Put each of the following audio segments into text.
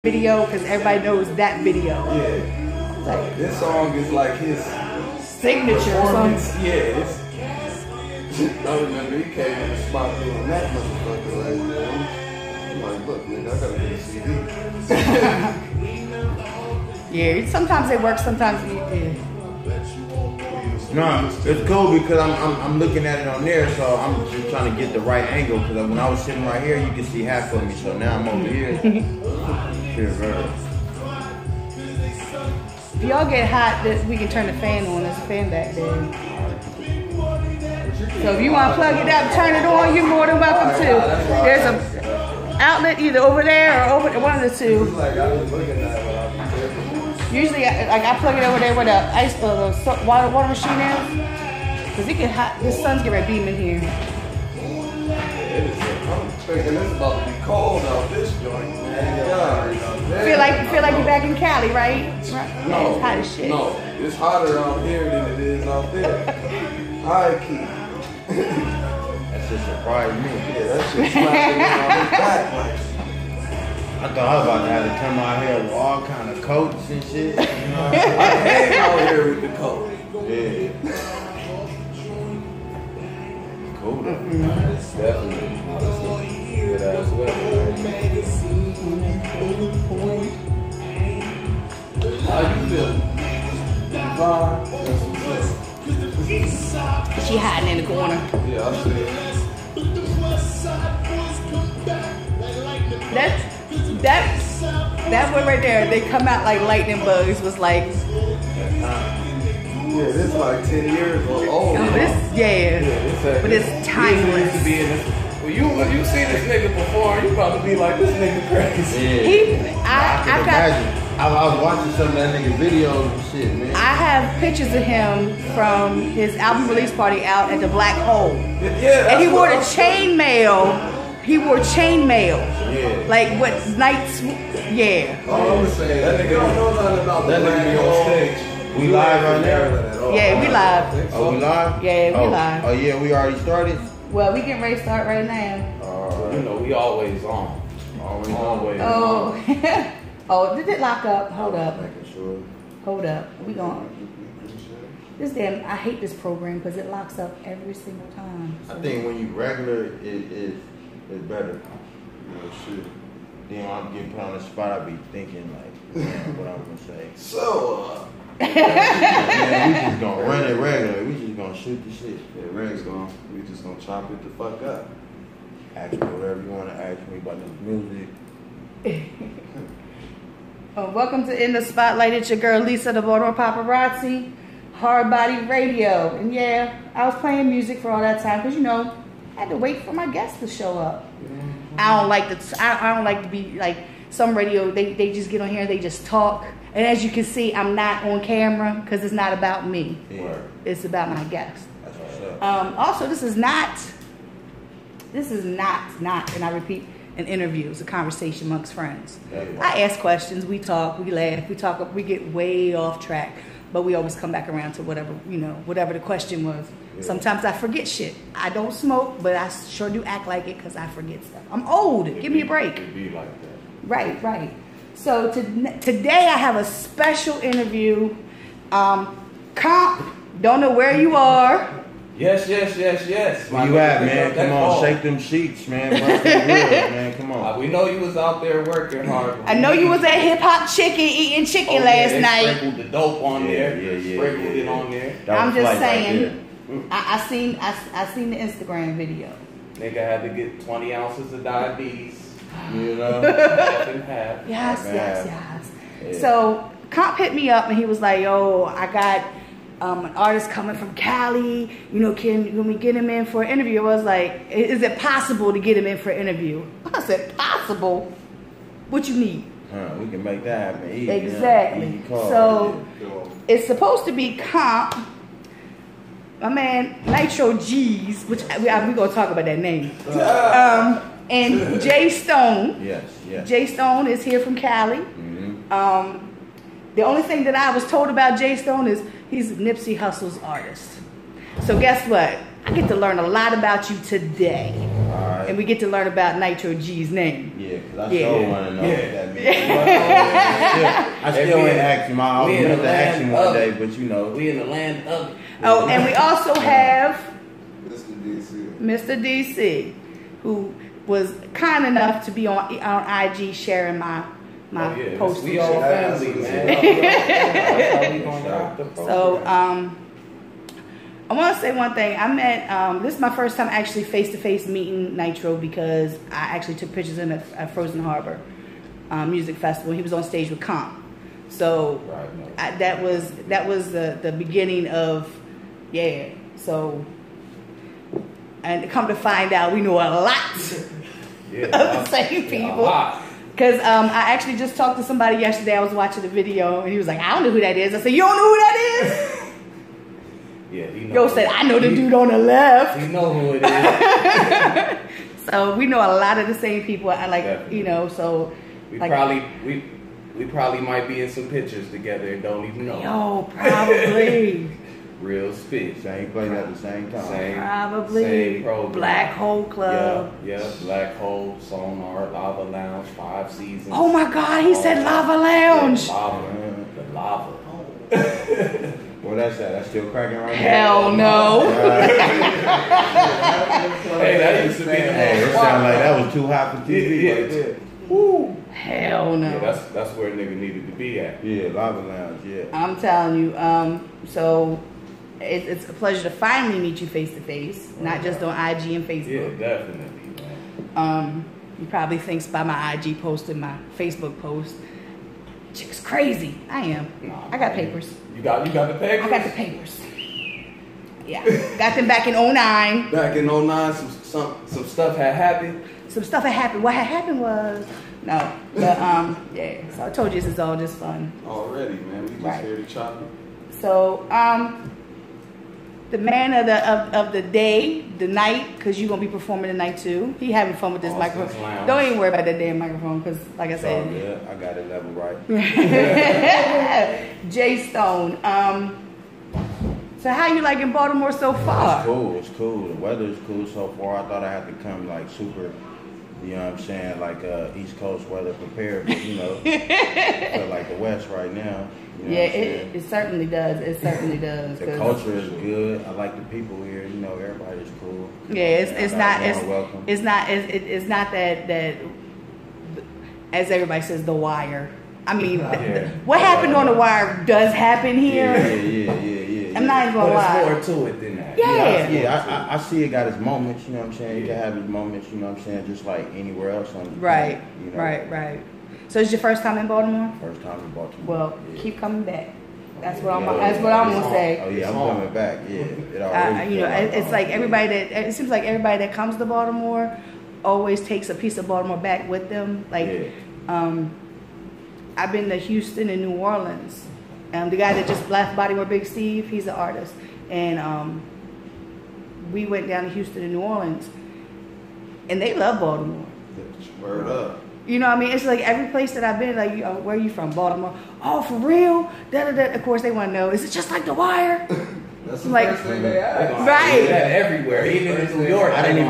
video because everybody knows that video. Yeah. Like, this song is like his signature song. Yeah, it's. I remember he came in the spot doing that motherfucker like, I'm like, look, nigga, I gotta get a CD. Yeah, sometimes they work, sometimes yeah. No, it's cool because I'm looking at it on there, so I'm just trying to get the right angle. Because when I was sitting right here, you can see half of me. So now I'm over here. If y'all get hot, we can turn the fan on. There's a fan back there. So if you want to plug it up, turn it on, you're more than welcome to. There's an outlet either over there or over one of the two. Usually, I plug it over there where the water machine is, because it get hot. The sun's getting ready to beam in here. I'm thinking it's about to be cold out this joint, man. Feel like you're back in Cali, right? No, it's hot as shit. No, it's hotter out here than it is out there. High key. That shit surprised me. Yeah, that shit slapping me on the back like. I thought I was about to have to turn my hair with all kind of coats and shit. You know? I hang out here with the coat. Yeah. Cool though. Definitely. Good ass weather. How you feeling? She hiding in the corner. Yeah, I see it. That one right there, they come out like lightning bugs, was like, Yeah, this like 10 years or old. oh, but it's timeless. Well, you see this nigga before, you about to be like, this nigga crazy. I was watching some of that nigga videos and shit, man. I have pictures of him from his album release party out at the Black Hole. Yeah, and he wore the chainmail. He wore chainmail. Yeah. Like what nights? Yeah. All I'm saying, that nigga don't know nothing about that nigga be on stage. We live right now? Yeah, we live. Oh, we live? Yeah, we live. Oh, yeah, we already started? Well, we getting ready to start right now. You know, we always on. Always on. Oh. Oh, did it lock up? Hold up. Making sure. Hold up. We going. This damn, I hate this program because it locks up every single time. So. I think when you regular, it's better. Oh, shit. Then when I'm getting put on the spot, I be thinking like, man, what I'm gonna say. So, Man, we just gonna run it regular. We just gonna shoot the shit. yeah, we just gonna chop it the fuck up. Ask me whatever you wanna ask me about this music. Welcome to In the Spotlight. It's your girl Lisa, the Baltimore Paparazzi, Hard Body Radio. And yeah, I was playing music for all that time because, you know, I had to wait for my guests to show up. I don't like to be like some radio. They just get on here and they just talk. And as you can see, I'm not on camera because it's not about me. Yeah. It's about my guests. That's what's up. Also, this is not, and I repeat, an interview. It's a conversation amongst friends. I ask questions, we talk, we laugh, we get way off track, but we always come back around to whatever the question was. Yeah. Sometimes I forget shit. I don't smoke, but I sure do act like it because I forget stuff. I'm old. Give me a break. It be like that. Right. So today I have a special interview. C.O.M.P, don't know where you are. Yes. Where you at, man? Come on, shake them sheets, man. Man, come on. We know you was out there working hard. I know you was at Hip Hop Chicken eating chicken last night. Sprinkled the dope on there. Sprinkled it on there. I'm just saying. I seen the Instagram video. Nigga had to get 20 ounces of diabetes. You know? Yes. Yeah. So C.O.M.P hit me up and he was like, "Yo, I got an artist coming from Cali. You know, can we get him in for an interview?" I was like, "Is it possible to get him in for an interview?" I said, "Possible? What you need?" We can make that happen. Easy, exactly. Easy call, so it's supposed to be C.O.M.P, my man Nitro G's, which we gonna talk about that name. And J Stone. Yes. J Stone is here from Cali. Mm-hmm. The only thing that I was told about J Stone is he's Nipsey Hussle's artist. So guess what? I get to learn a lot about you today. All right. And we get to learn about Nitro G's name. Yeah, because I still want to know what that means. I still ain't asked him. I was meant to ask him one day, but you know. We in the land of it. Oh, and we also have Mr. Mr. DC, who was kind enough to be on IG sharing my post. We all family, man. So, I want to say one thing. I met, this is my first time actually face-to-face meeting Nitro because I actually took pictures of him at Frozen Harbor Music Festival. He was on stage with C.O.M.P. So that was the beginning of, so, and come to find out, we know a lot of the same people. Because I actually just talked to somebody yesterday. I was watching the video, and he was like, I don't know who that is. I said, you don't know who that is? Yo said, I know the dude on the left. You know who it is. So we know a lot of the same people. I like, definitely. You know, so. We probably might be in some pictures together and don't even know. Yo, probably. Real spit. Same place at the same time. Probably. Same program. Black Hole Club. Yeah, Black Hole, Sonar, Lava Lounge, 5 seasons. Oh my God, he said Lava Lounge. The lava. Well, that's that. That's still cracking right now. Hell no. Hey, that used to be the it sounded like that was too hot for TV. Woo. Hell no. Yeah, that's where a nigga needed to be at. Yeah, Lava Lounge, yeah. I'm telling you, so it's a pleasure to finally meet you face to face, not just on IG and Facebook. Yeah, definitely, man. You probably thinks by my IG post and my Facebook post, chick's crazy. I am. Nah, I got papers. You got the papers? I got the papers. Yeah, got them back in 09. Back in 09, some stuff had happened. Some stuff had happened. What had happened was no, but yeah. So I told you this is all just fun. Already, man. We just here to chop it. So the man of the day, the night, because you're gonna be performing tonight too. He having fun with this microphone. Lounge. Don't even worry about that damn microphone, because like I said, yeah, I got it level right. J Stone. So how you liking Baltimore so far? It's cool. It's cool. The weather's cool so far. I thought I had to come like super, you know what I'm saying, like East Coast weather prepared, but you know, I feel like the West right now. You know it certainly does. It certainly does. The culture is good. I like the people here. You know, everybody's cool. Yeah, it's not that as everybody says, The Wire. I mean, what happened on The Wire does happen here. Yeah. I'm not even gonna lie. There's more to it than that. Yeah. I see it got its moments, you know what I'm saying? It can have its moments, you know what I'm saying, just like anywhere else on the planet, you know? Right. So it's your first time in Baltimore? First time in Baltimore. Well, keep coming back. That's what I'm gonna say. Oh yeah, I'm coming back. Yeah. You know, it's like it seems like everybody that comes to Baltimore always takes a piece of Baltimore back with them. Like I've been to Houston and New Orleans. The guy that just left Baltimore, Big Steve, he's an artist. And we went down to Houston and New Orleans. And they love Baltimore. Word up. You know what I mean? It's like every place that I've been, like, where are you from? Baltimore. Oh, for real? Of course they want to know, is it just like The Wire? That's the first thing they ask. Right. That everywhere, even in New York. I didn't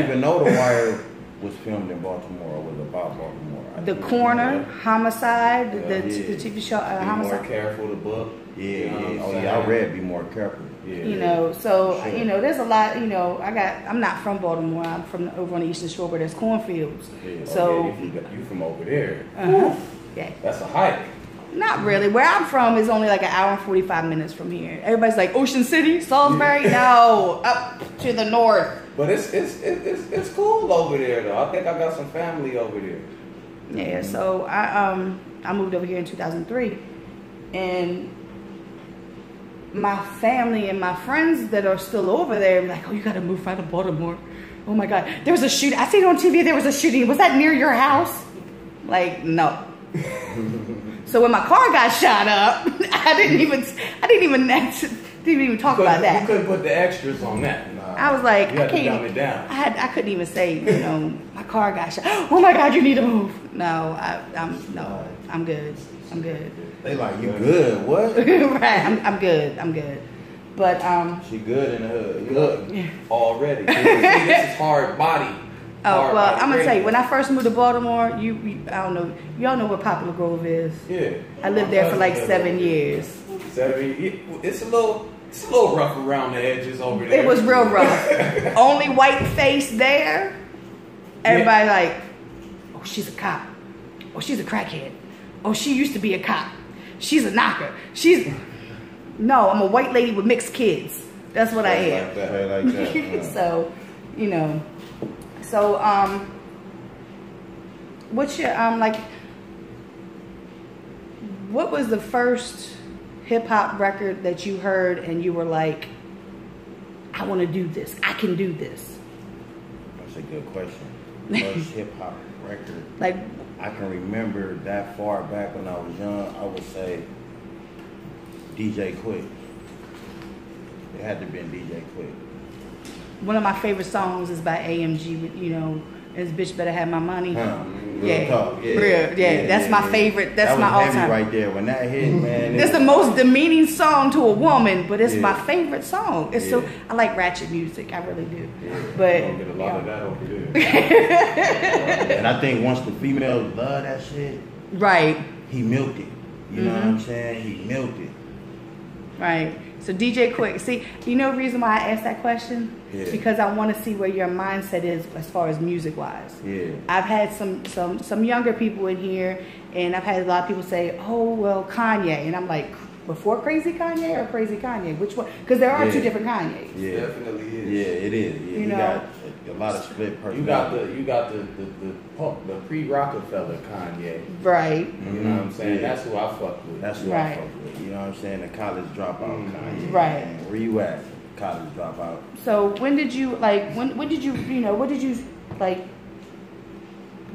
even know The Wire was filmed in Baltimore or was about Baltimore. The Corner, Homicide, the TV show, Homicide. Be more careful, the book. Yeah. I read Be More Careful. Yeah. You know, so you know, there's a lot. You know, I'm not from Baltimore. I'm from over on the Eastern Shore, where there's cornfields. Yeah. So you from over there? Yeah. That's a hike. Not really. Where I'm from is only like an hour and 45 minutes from here. Everybody's like Ocean City, Salisbury. No, up to the north. But it's cool over there though. I think I got some family over there. Yeah, so I moved over here in 2003, and my family and my friends that are still over there are like, oh, you got to move out of Baltimore. Oh my God, there was a shooting. I seen on TV there was a shooting. Was that near your house? Like, no. So when my car got shot up, I didn't even talk about that. You couldn't put the extras on that. I was like, I couldn't even say, you know, my car got shot. Oh my God, you need to move. No, I'm good. They like, you good? What? Right, I'm good. But she good in the hood. Good already. This is hard body. Oh, well, I'm gonna tell you. When I first moved to Baltimore, I don't know. Y'all know where Poplar Grove is. Yeah. I lived there for like 7 years. 7 years. It's a little rough around the edges over there. It was real rough. Only white face there. Everybody like, oh, she's a cop. Oh, she's a crackhead. Oh, she used to be a cop. She's a knocker. No, I'm a white lady with mixed kids. That's what I am. Like that. So, you know. So, what's your what was the first hip hop record that you heard and you were like, I want to do this. I can do this. That's a good question. First hip hop record. Like, I can remember that far back when I was young. I would say DJ Quick. It had to have been DJ Quick. one of my favorite songs is by AMG. You know, this bitch better have my money. Real talk. That's my favorite. That's my all-time. Right there. When that hit, man. It's the most demeaning song to a woman, but it's my favorite song. It's so I like ratchet music. I really do. But don't get a lot of that over there. And I think once the females love that shit, right, he milked it. You know what I'm saying? He milked it. Right. So DJ Quick, see, you know the reason why I asked that question? Yeah. Because I want to see where your mindset is as far as music wise. Yeah. I've had some younger people in here, and I've had a lot of people say, oh, well, Kanye. And I'm like, before Crazy Kanye or Crazy Kanye? Which one? Because there are two different Kanyes. Yeah, definitely is. Yeah, it is. Yeah, you know, got a lot of split personality. You got the pre-Rockefeller Kanye. Right. You know what I'm saying? That's who I fuck with. That's who I fuck with. You know what I'm saying? The college dropout Kanye. Right. Man. Where you at? College dropout. So when did you when did you what did you like?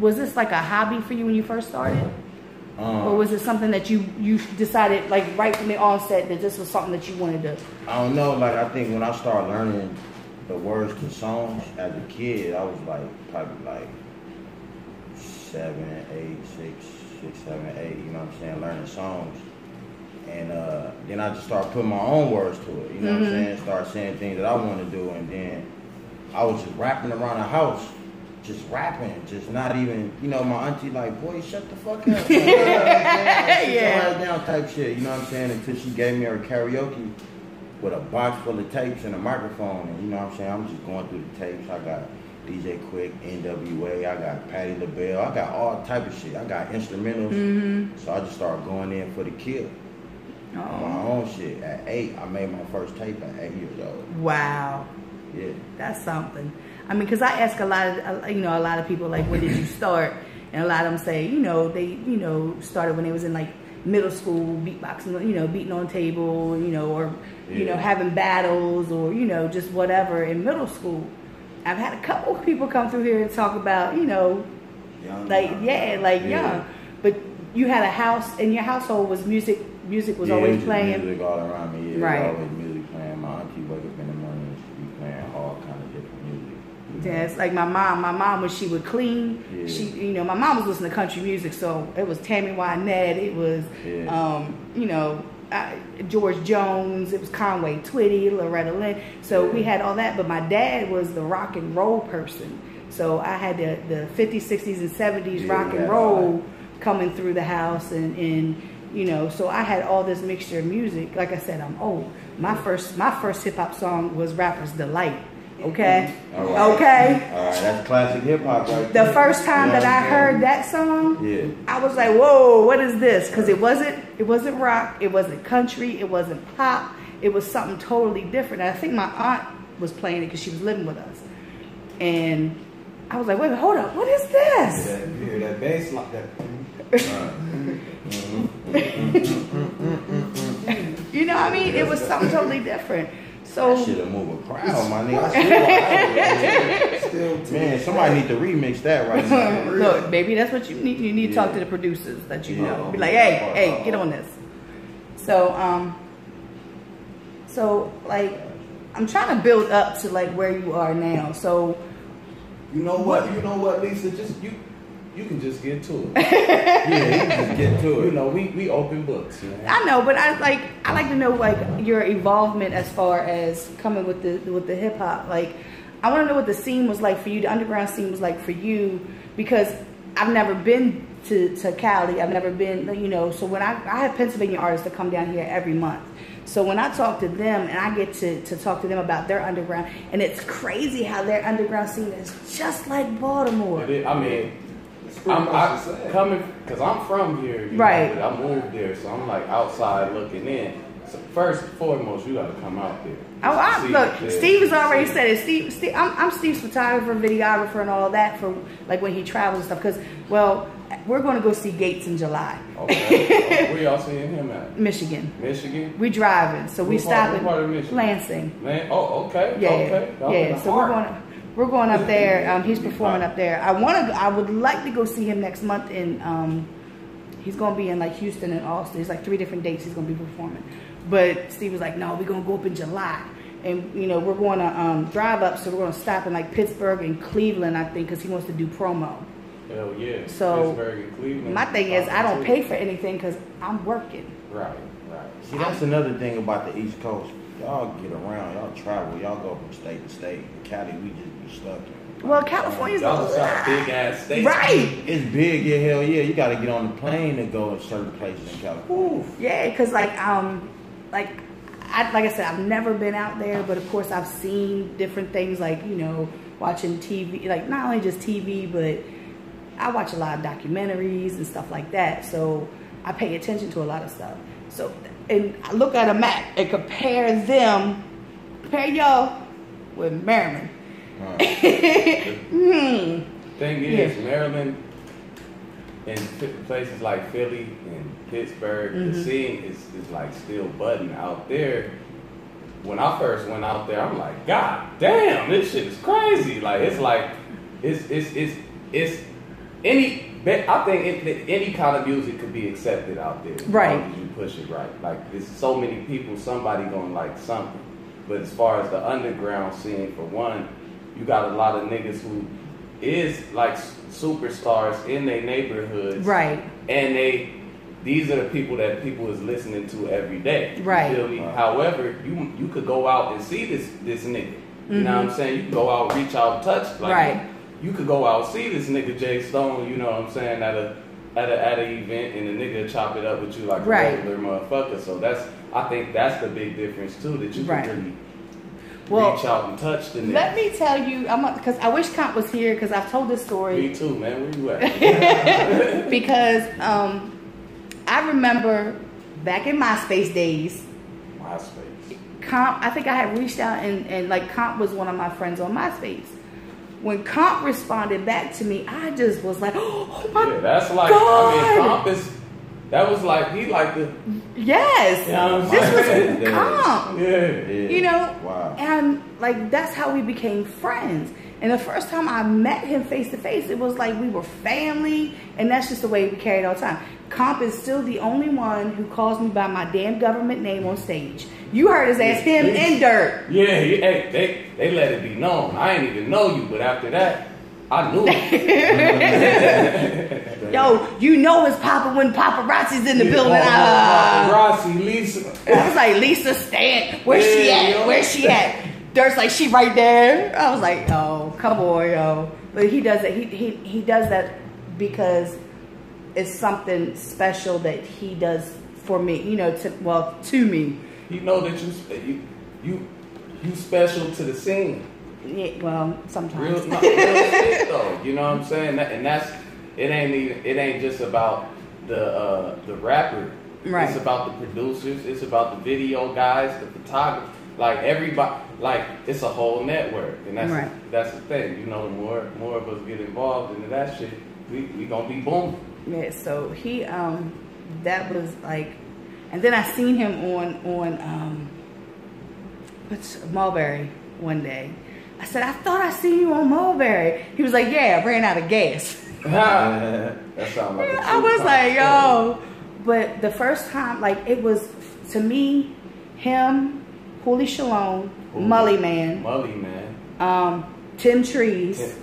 Was this like a hobby for you when you first started? Or was it something that you decided like right from the onset that this was something that you wanted to? I don't know. Like I think when I started learning the words to songs as a kid, I was like probably like 6, 7, 8. You know what I'm saying? Learning songs, and then I just started putting my own words to it. You know what I'm saying? Start saying things that I want to do, and then I was just rapping around the house. Just rapping, just not even, my auntie like, boy, shut the fuck up. You know what I'm saying? Sit right down type shit, you know what I'm saying? Until she gave me her karaoke with a box full of tapes and a microphone. And you know what I'm saying? I'm just going through the tapes. I got DJ Quick, NWA, I got Patti LaBelle, I got all type of shit. I got instrumentals. So I just started going in for the kill. My own shit. At 8, I made my first tape at 8 years old. Wow. Yeah. That's something. I mean, because I ask a lot of people, like, when did you start? And a lot of them say, they, started when they was in, like, middle school, beatboxing, beating on table, or, having battles or, just whatever in middle school. I've had a couple of people come through here and talk about, young. But you had a house, and your household was music was always playing. Music all around me, right. Always music playing. My auntie wake up in the morning and she be playing all kind of different music. Yeah, it's like my mom when she would clean, she, my mom was listening to country music, so it was Tammy Wynette, it was, George Jones, it was Conway Twitty, Loretta Lynn, so we had all that, but my dad was the rock and roll person, so I had the 50s, 60s, and 70s rock and roll coming through the house, and so I had all this mixture of music. Like I said, I'm old. My first hip-hop song was Rapper's Delight. Okay. All right. Okay. All right, that's classic hip hop right The there. first time that I heard that song, I was like, "Whoa, what is this?" Because it wasn't rock, it wasn't country, it wasn't pop. It was something totally different. And I think my aunt was playing it because she was living with us, and I was like, "Wait, hold up, what is this?" You hear that bass like that? You know what I mean? It was something totally different. So that shit'll move a crowd, my nigga. Man, somebody need to remix that right now. Look, baby, that's what you need. You need to talk to the producers that you know. Be like, hey, get on this. So, like, I'm trying to build up to like where you are now. So, you know what, Lisa? Just you can just get to it. You can just get to it. We open books. I know, but I like to know like your involvement as far as coming with the hip hop. Like, I want to know what the scene was like for you, the underground scene was like for you, because I've never been to Cali. I've never been, you know, so when I have Pennsylvania artists that come down here every month. So when I talk to them and I get to talk to them about their underground, and it's crazy how their underground scene is just like Baltimore. It is, I mean, I'm coming, because I'm from here, you right? know, but I moved there, so I'm like outside looking in. So first and foremost, you got to come out there. Oh, look, Steve has already said it. Steve, I'm Steve's photographer, videographer, and all that for like when he travels and stuff. Because, well, we're going to go see Gates in July. Okay. Where y'all seeing him at? Michigan. Michigan? We driving, so we stop in Michigan? Lansing. Oh, okay. Yeah, okay. Yeah. So we're going up there. He's performing up there. I would like to go see him next month in. He's going to be in like Houston and Austin. It's like 3 different dates he's going to be performing. But Steve was like, no, we're going to go up in July. And, you know, we're going to drive up, so we're going to stop in like Pittsburgh and Cleveland, I think, because he wants to do promo. Hell yeah. So Pittsburgh and Cleveland. My thing is, I don't pay for anything because I'm working. Right. See, that's another thing about the East Coast. Y'all get around, y'all travel, y'all go from state to state. In Cali, we just be stuck in. Well, California's a big ass state. Right. It's big, yeah, hell yeah. You got to get on the plane to go to certain places in California. Ooh, yeah, because like I said, I've never been out there, but of course I've seen different things, like, you know, watching TV, like not only just TV, but I watch a lot of documentaries and stuff like that. So I pay attention to a lot of stuff. So, and I look at a map and compare y'all with Maryland. Thing is, Maryland and places like Philly and Pittsburgh, the scene is like still budding out there. When I first went out there, I'm like, God damn, this shit is crazy. Like it's any. I think any kind of music could be accepted out there, right? As long as you push it right. Like there's so many people, somebody gonna like something. But as far as the underground scene, for one, you got a lot of niggas who is like superstars in their neighborhoods, right? And these are the people that people is listening to every day, right? You feel me? However, you could go out and see this nigga. You know what I'm saying? You can go out, reach out, touch, like, right? You could go out, see this nigga Jay Stone. You know what I'm saying, at an event, and the nigga chop it up with you like a regular motherfucker. So I think that's the big difference too, that you can really reach out and touch the nigga. Let me tell you, because I wish C.O.M.P was here, because I've told this story. Me too, man. Where you at? Because I remember back in MySpace days. MySpace. C.O.M.P, I think I had reached out and like C.O.M.P was one of my friends on MySpace. When C.O.M.P responded back to me, I just was like, oh my God. Yeah, that's like, I mean, C.O.M.P is, that was like, he like the... Yes. You know this was C.O.M.P. Yeah. You know? Wow. And like, that's how we became friends. And the first time I met him face to face, it was like we were family. And that's just the way we carried all the time. C.O.M.P is still the only one who calls me by my damn government name on stage. You heard his ass, him and Dirt. Yeah, they let it be known. I ain't even know you, but after that, I knew it. Yo, you know it's Papa when Paparazzi's in the building. Paparazzi, Lisa. I was like, Lisa, stand. Where's she at? Yo. Where's she at? Dirt's like, she right there. I was like, oh, come on, yo. But he does that. He does that because it's something special that he does for me. You know, to me. You know that you special to the scene. Yeah, well, sometimes. Real shit though. You know what I'm saying? It ain't just about the rapper. Right. It's about the producers. It's about the video guys, the photographers. Like everybody, like it's a whole network, and that's the thing. You know, the more of us get involved into that shit, we gonna be booming. Yeah. So he that was like. And then I seen him on Mulberry one day. I said, I thought I seen you on Mulberry. He was like, yeah, I ran out of gas. That sounds like I was like, yo. But the first time, like, it was, to me, him, Holy Shalom, Mully Man, Tim Trees.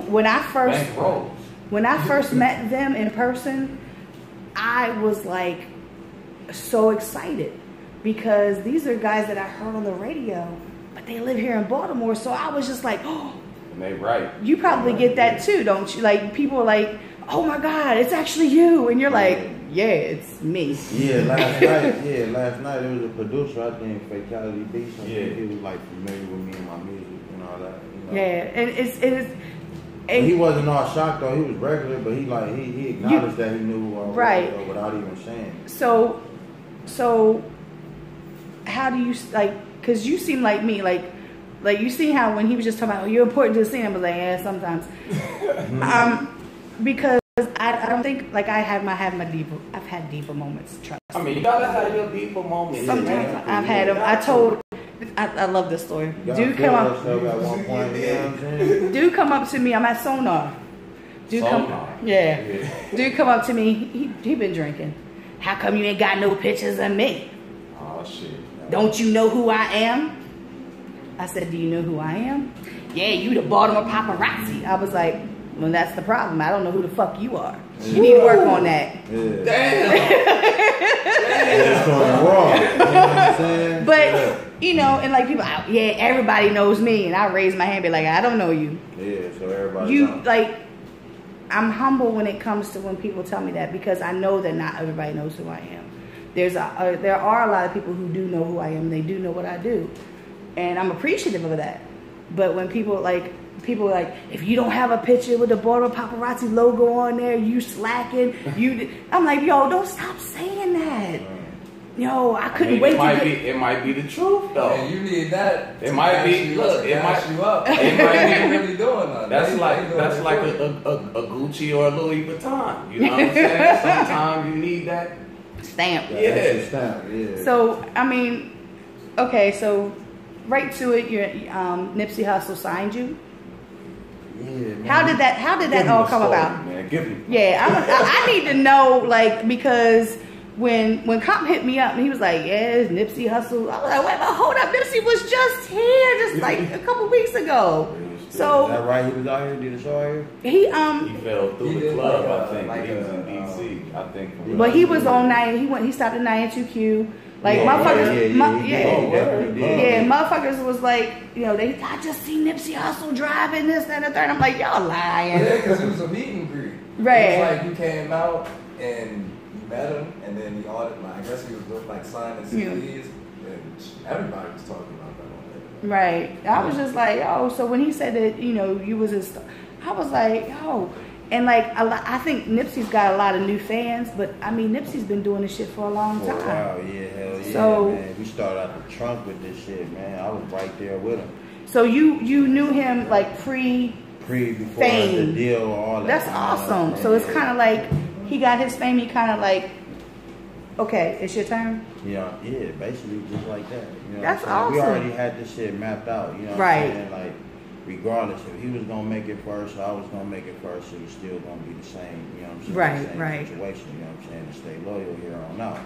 When I first met them in person, I was like so excited because these are guys that I heard on the radio, but they live here in Baltimore. So I was just like, oh, And they right. you probably get that too, don't you? Like people are like, oh my God, it's actually you, and you're like, yeah, it's me. Yeah, last night there was a producer, I think, Fatality Beast. I think he was like familiar with me and my music and all that. You know? Yeah, and it's. And he wasn't all shocked though. He was regular, but he acknowledged that he knew right without even saying. So how do you like? Because you seem like me, like you see how when he was just talking about, oh, you're important to the scene. I was like, yeah, sometimes. Because I don't think like I've had deeper moments. Trust. I mean, you gotta have your deeper moments. Sometimes I've had them. I love this story. Dude come up to me. I'm at Sonar. Dude come up to me. He been drinking. How come you ain't got no pictures of me? Oh shit. Don't you know who I am? I said, do you know who I am? Yeah, you the Baltimore Paparazzi. I was like, well, that's the problem. I don't know who the fuck you are. You need to work on that. Yeah. Damn. But you know, and like people, yeah, everybody knows me, and I raise my hand, be like, I don't know you. Yeah, so everybody. Like, I'm humble when it comes to when people tell me that, because I know that not everybody knows who I am. There are a lot of people who do know who I am. They do know what I do, and I'm appreciative of that. But when people like, if you don't have a picture with the Baltimore Paparazzi logo on there, you slacking. I'm like, yo, don't stop saying that. Yo, I couldn't wait It might be the truth though. And you need that. It might be. Look, it might you up. It might be really doing that. That's like a Gucci or a Louis Vuitton. You know what I'm saying? Sometimes you need that stamp. Yeah. Stamp. Yeah. So I mean, okay, so right to it. Your Nipsey Hussle signed you. Yeah, man. How did that all come about? Man, give me. Yeah, I need to know, like, because when C.O.M.P hit me up and he was like, yeah, it's Nipsey Hussle. I was like, wait, but hold up, Nipsey was just here just like a couple weeks ago. So is that right? He was out here, did a show out here? He fell through the club, I think. Like he was in DC, I think. But he was on he stopped at 92Q. Like motherfuckers, motherfuckers was like, you know, I just see Nipsey Hussle driving this, that, and the third. I'm like, y'all lying. Yeah, because it was a meet and greet. Right. It was like you came out and you met him, and then he ordered, I guess he was like signing CDs, and everybody was talking about that on there. Right. I was just like, oh, so when he said that, you know, you was his, I was like, oh. And like, I think Nipsey's got a lot of new fans, but I mean, Nipsey's been doing this shit for a long time. Wow, yeah, hell yeah, so, man. We started out the trunk with this shit, man. I was right there with him. So you knew him like before the deal or all that. That's awesome. So it's kind of like he got his fame. He kind of like, okay, it's your turn. Yeah, basically just like that. You know that's awesome. We awesome. already had this shit mapped out. You know what right. I'm saying? Like, regardless if he was gonna make it first or I was gonna make it first, it was still gonna be the same. You know what I'm saying? Right, the same right. situation. You know what I'm saying? To stay loyal here on out.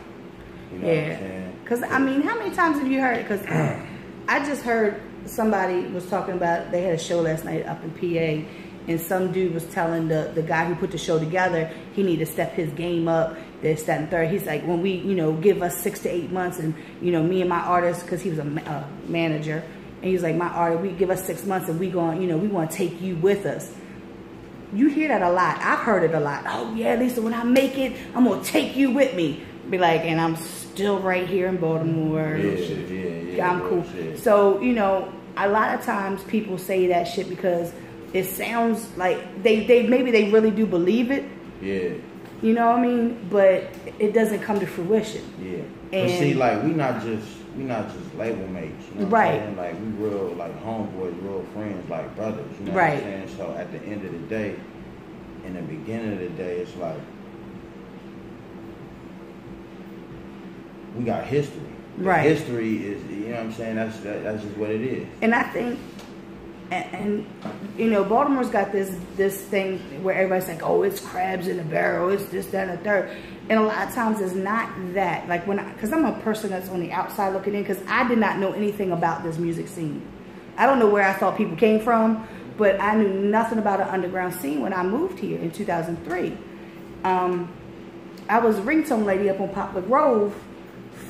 You know what I'm saying? Because I mean, how many times have you heard it? Because I just heard somebody was talking about, they had a show last night up in PA, and some dude was telling the guy who put the show together he need to step his game up, this, that, and third. He's like, when we, you know, give us 6 to 8 months, and you know, me and my artist, because he was a manager, and he's like, my artist, we give us 6 months and we going, you know, we want to take you with us. You hear that a lot. I've heard it a lot. Oh yeah, Lisa, when I make it, I'm gonna take you with me. Be like, and I'm still right here in Baltimore. Yeah, I'm cool. Shit. So, you know, a lot of times people say that shit because it sounds like they maybe they really do believe it. Yeah. You know what I mean? But it doesn't come to fruition. Yeah. And but see, like we not just label mates. You know what right. I'm saying? Like we real like homeboys, real friends, like brothers. You know right. what I'm saying? So at the end of the day, in the beginning of the day, it's like we got history. Right. History is, you know what I'm saying? That's just what it is. And I think, and you know, Baltimore's got this thing where everybody's like, oh, it's crabs in a barrel, it's this, that, and the third. And a lot of times it's not that. Like because I'm a person that's on the outside looking in, because I did not know anything about this music scene. I don't know where I thought people came from, but I knew nothing about an underground scene when I moved here in 2003. I was a ringtone lady up on Poplar Grove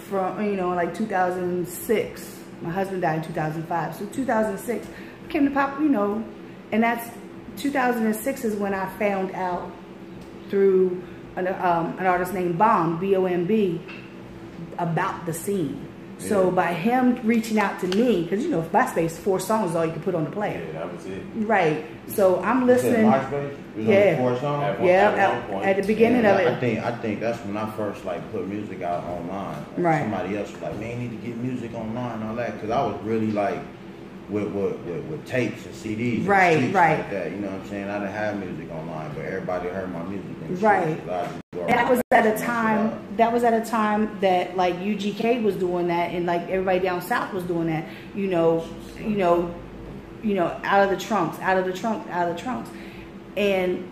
from, you know, like 2006. My husband died in 2005. So 2006 came to Pop, and that's 2006 is when I found out through an artist named Bomb, B-O-M-B, about the scene. So by him reaching out to me, because MySpace, 4 songs is all you could put on the player. Yeah, that was it. Right. So I'm listening. MySpace? It was Yeah. only 4 songs? At the beginning of it. I think that's when I first put music out online. Right. Somebody else was like, man, you need to get music online and all that, because I was really with tapes and CDs, right, and right, like that. You know what I'm saying? I didn't have music online, but everybody heard my music and right. shit. And that was at a time. That was at a time that UGK was doing that, and everybody down south was doing that. Out of the trunks, out of the trunks, out of the trunks, and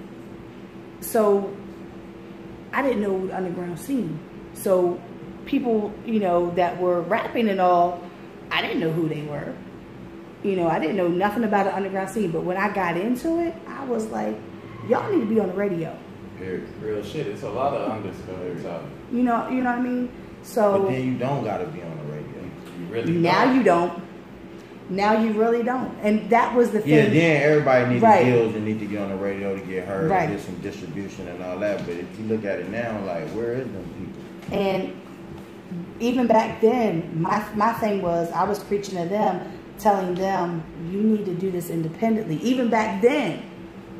so I didn't know the underground scene. So people, that were rapping and all, I didn't know who they were. I didn't know nothing about the underground scene, but when I got into it, I was like, y'all need to be on the radio. Real shit. It's a lot of understudies out. You know what I mean? So but then you don't gotta be on the radio. You really now you don't. Now you really don't. And that was the thing. Yeah, then everybody needs right. deals and need to get on the radio to get heard right. and get some distribution and all that. But if you look at it now, where is them people? And even back then, my thing was I was preaching to them, telling them you need to do this independently. Even back then,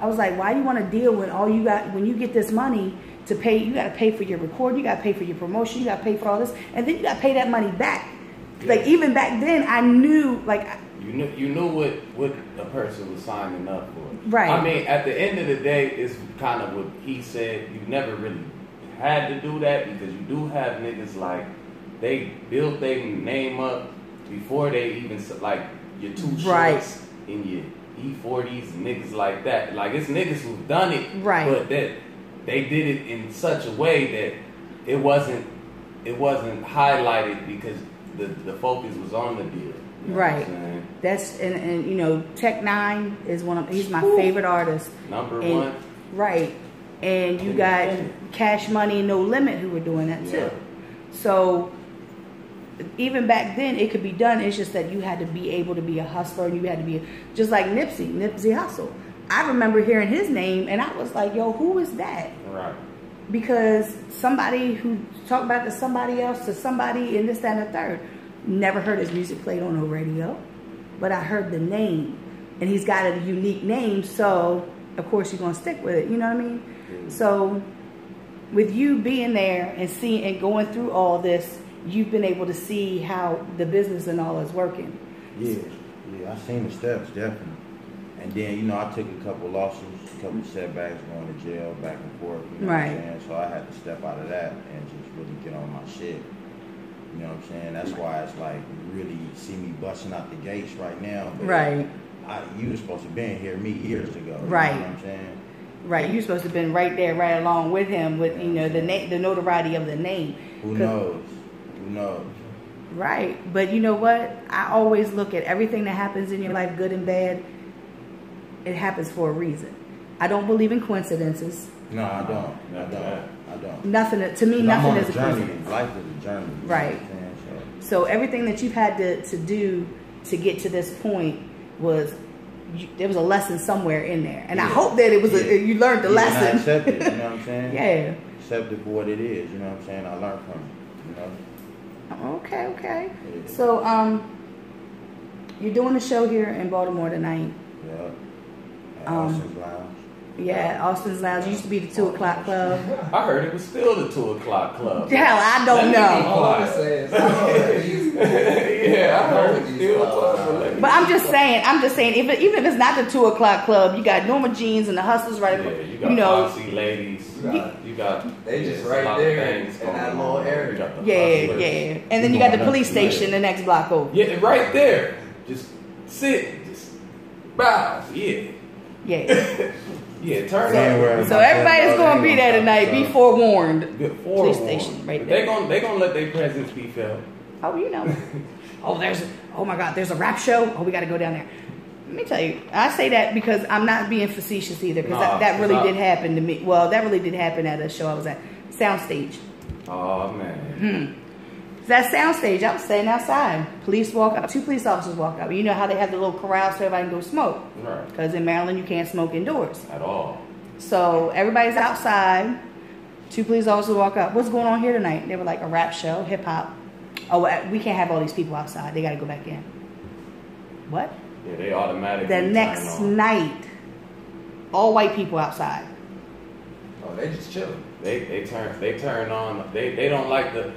I was like, why do you want to deal when all you got, when you get this money to pay, you got to pay for your recording, you got to pay for your promotion, you got to pay for all this, and then you got to pay that money back. Yeah. Even back then, I knew, you knew what a person was signing up for. Right. I mean, at the end of the day, it's kind of what he said. You never really had to do that because you do have niggas they built their name up before they even your 2 Shorts right. in your E40s, niggas like that. It's niggas who've done it, right. but that they did it in such a way that it wasn't highlighted because the focus was on the deal. You know right. That's and Tech 9 is he's my favorite artist. Number 1. Right. And you got Cash Money, No Limit who were doing that too. Yeah. So even back then it could be done. It's just that you had to be able to be a hustler, and you had to be just like Nipsey Hussle. I remember hearing his name and I was like, yo, who is that? Right. Because somebody who talked about to somebody else to somebody and this, that, and the third. Never heard his music played on no radio, but I heard the name, and he's got a unique name, so of course you're gonna stick with it. You know what I mean? Mm-hmm. So with you being there and seeing and going through all this, you've been able to see how the business and all is working. Yeah, I seen the steps definitely, and then I took a couple losses, a couple setbacks, going to jail, back and forth. You know right. what I'm saying? So I had to step out of that and just really get on my shit. You know what I'm saying? That's why it's you really see me busting out the gates right now. But right. You were supposed to have been here years ago. Right. You know what I'm saying? Right. You're supposed to have been right there, right along with him, with the notoriety of the name. Who knows? Who knows? Right. But you know what? I always look at everything that happens in your life, good and bad. It happens for a reason. I don't believe in coincidences. No, I don't. I don't. Nothing to me. Nothing is a coincidence. Life is a journey. Right. So everything that you've had to do to get to this point there was a lesson somewhere in there, and I hope that it was you learned the lesson. And I accept it. You know what I'm saying? Yeah. Accept it for what it is. You know what I'm saying? I learned from it. Okay. Yeah. So you're doing a show here in Baltimore tonight. Yeah. At Austin's Lounge. Yeah, Austin's Lounge. It used to be the 2 o'clock club. I heard it was still the 2 o'clock club. Hell, I don't know. All I'm saying yeah, I heard it still club. But I'm just saying, even if it's not the 2 o'clock club, you got Norma Jeans and the Hustlers right. Yeah, you got Posse Ladies. You got they just right there in that little area. Yeah. And then you got the police station the next block over. Yeah, right there. Just sit, just bow. Yeah. Yeah, turn up. So everybody's going to be there tonight. Be forewarned. Police station right there. They gonna let their presence be felt. Oh, oh my God, there's a rap show. Oh, we got to go down there. Let me tell you, I say that because I'm not being facetious either, because that really did happen to me. Well, that really did happen at a show I was at, Soundstage. Oh man. that sound stage, I was standing outside. Police walk up, 2 police officers walk up. You know how they have the little corral so everybody can go smoke? Right. Because in Maryland, you can't smoke indoors. At all. So everybody's outside. 2 police officers walk up. What's going on here tonight? They were like, a rap show, hip hop. Oh, we can't have all these people outside. They got to go back in. What? Yeah, they automatically The next night, all white people outside. Oh, they just chilling. They turn on. They don't like the.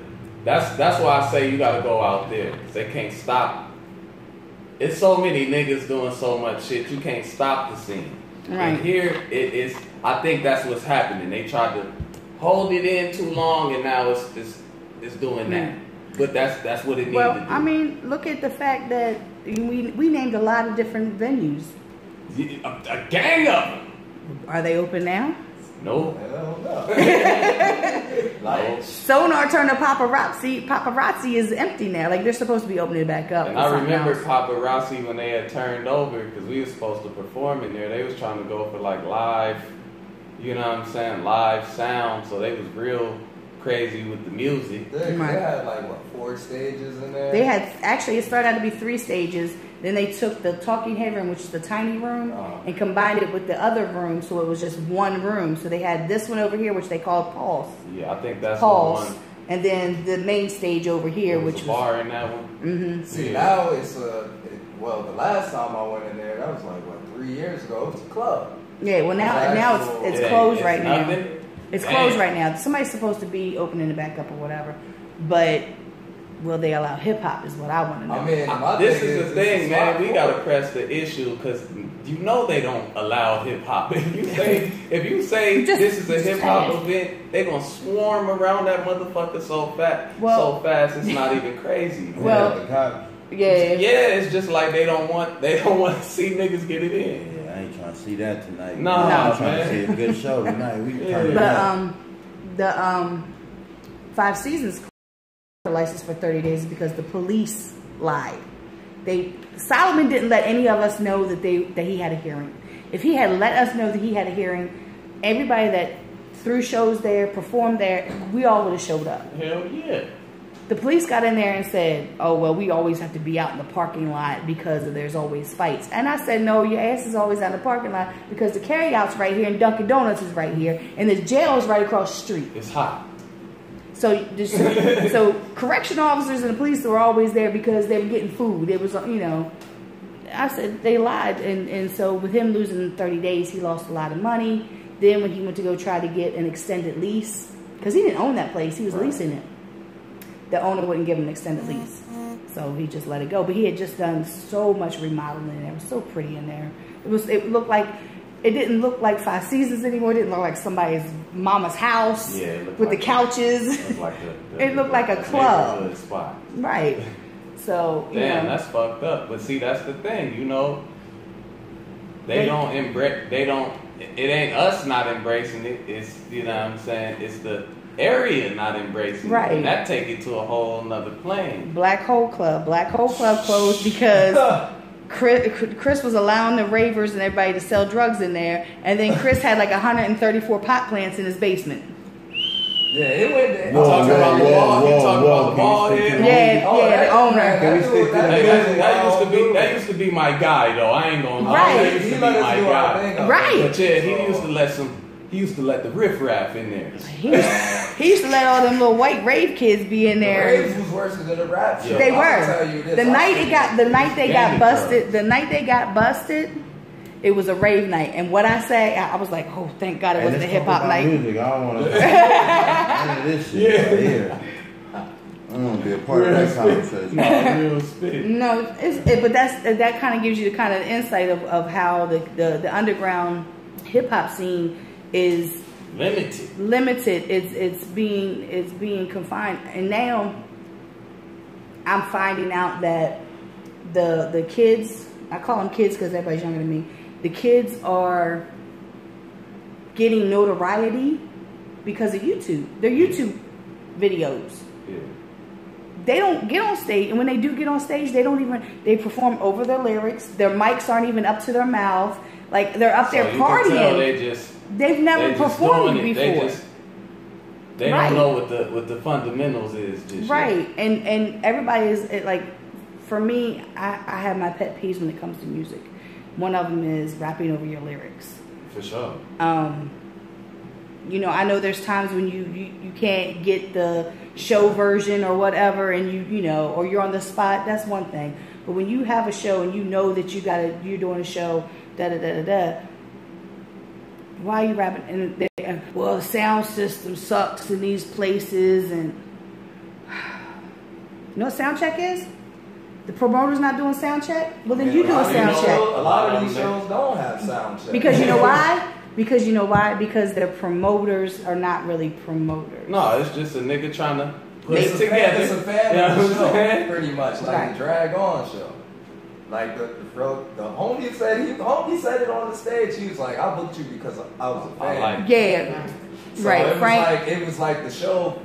That's why I say you gotta go out there. They can't stop. It's so many niggas doing so much shit. You can't stop the scene. Right. And here it is. I think that's what's happening. They tried to hold it in too long, and now it's doing that. But that's what it needs to do. I mean, look at the fact that we named a lot of different venues. A gang of them. Are they open now? No. Hell no. Like, Sonar turned to Paparazzi. Paparazzi is empty now. Like, they're supposed to be opening it back up. and I remember Paparazzi when they had turned over, because we were supposed to perform in there. They was trying to go for like live, you know what I'm saying, live sound. So they was real crazy with the music. They had like, what, 4 stages in there? They had, actually, it started out to be 3 stages. Then they took the talking head room, which is the tiny room, and combined it with the other room, so it was just one room. So they had this one over here, which they called Pulse. Yeah, I think that's Pulse. the one. And then the main stage over here, There was which a bar in that one. Mm-hmm. See, now it's well, the last time I went in there, that was like, what, 3 years ago? It was a club. Yeah, well now it's closed right now. Nothing. It's closed right now. Somebody's supposed to be opening it back up or whatever. But will they allow hip hop is what I want to know. I mean, This is the thing, man. We gotta press the issue because you know they don't allow hip hop. If you say this is a hip hop event, they gonna swarm around that motherfucker so fast it's not even crazy. Well, yeah, it's just like they don't want to see niggas get it in. I ain't trying to see that tonight. No, I'm trying man. to see a good show tonight. We can turn it but up. the 5 Seasons license for 30 days because the police lied. Solomon didn't let any of us know that he had a hearing. If he had let us know that he had a hearing, everybody that threw shows there, performed there, we all would have showed up. Hell yeah. The police got in there and said, oh, well, we always have to be out in the parking lot because there's always fights. And I said, no, your ass is always out in the parking lot because the carryout's right here and Dunkin' Donuts is right here and the jail is right across the street. It's hot. So correctional officers and the police were always there because they were getting food. It was, I said they lied. And so with him losing 30 days, he lost a lot of money. Then when he went to go try to get an extended lease, because he didn't own that place, he was leasing it. The owner wouldn't give him an extended lease. So he just let it go. But he had just done so much remodeling in there. It was so pretty in there. It didn't look like 5 Seasons anymore. It didn't look like somebody's mama's house with the couches. It looked like a club. Spot. Right. So, damn, that's fucked up. But see, that's the thing, They don't embrace, it ain't us not embracing it. It's, you know what I'm saying? It's the area not embracing it. And that take it to a whole nother plane. Black Hole Club closed because Chris was allowing the ravers and everybody to sell drugs in there, and then Chris had like 134 pot plants in his basement. Yeah, it went there. Talking about the ball head. Yeah, the owner. That used to be my guy though. I ain't gonna lie. Right. That used to be my guy. Right. But yeah, he used to let the riffraff in there. He used to let all them little white rave kids be in there. The raves was worse than the rap show. They were. The night they got busted, it was a rave night. And what I say, I was like, oh, thank God it wasn't a hip hop night. Music. I don't want to none of this shit right here. I don't want to be a part of that conversation. No, but that kind of gives you the kind of insight of how the underground hip hop scene is limited. It's being confined, and now I'm finding out that the kids, I call them kids because everybody's younger than me. The kids are getting notoriety because of YouTube. They're YouTube videos. Yeah. They don't get on stage, and when they do get on stage, they perform over their lyrics. Their mics aren't even up to their mouth. Like, they're up there partying. They've never performed before. They don't know what the fundamentals is. Just right, yet. And everybody is like, for me, I have my pet peeves when it comes to music. One of them is rapping over your lyrics. For sure. You know, I know there's times when you can't get the show version or whatever, and you know, or you're on the spot. That's one thing. But when you have a show and you know that you're doing a show, why are you rapping? And well, the sound system sucks in these places, and you know what sound check is? The promoter's not doing sound check. Well, then you do a sound check. A lot of these shows don't have sound check. Because you know why? Because you know why? Because their promoters are not really promoters. No, it's just a nigga trying to put it together. It's a fan of the show, pretty much, like right. the Drag On show. Like the homie said it on the stage. He was like, "I booked you because I was a fan." Yeah, so right. It was like the show.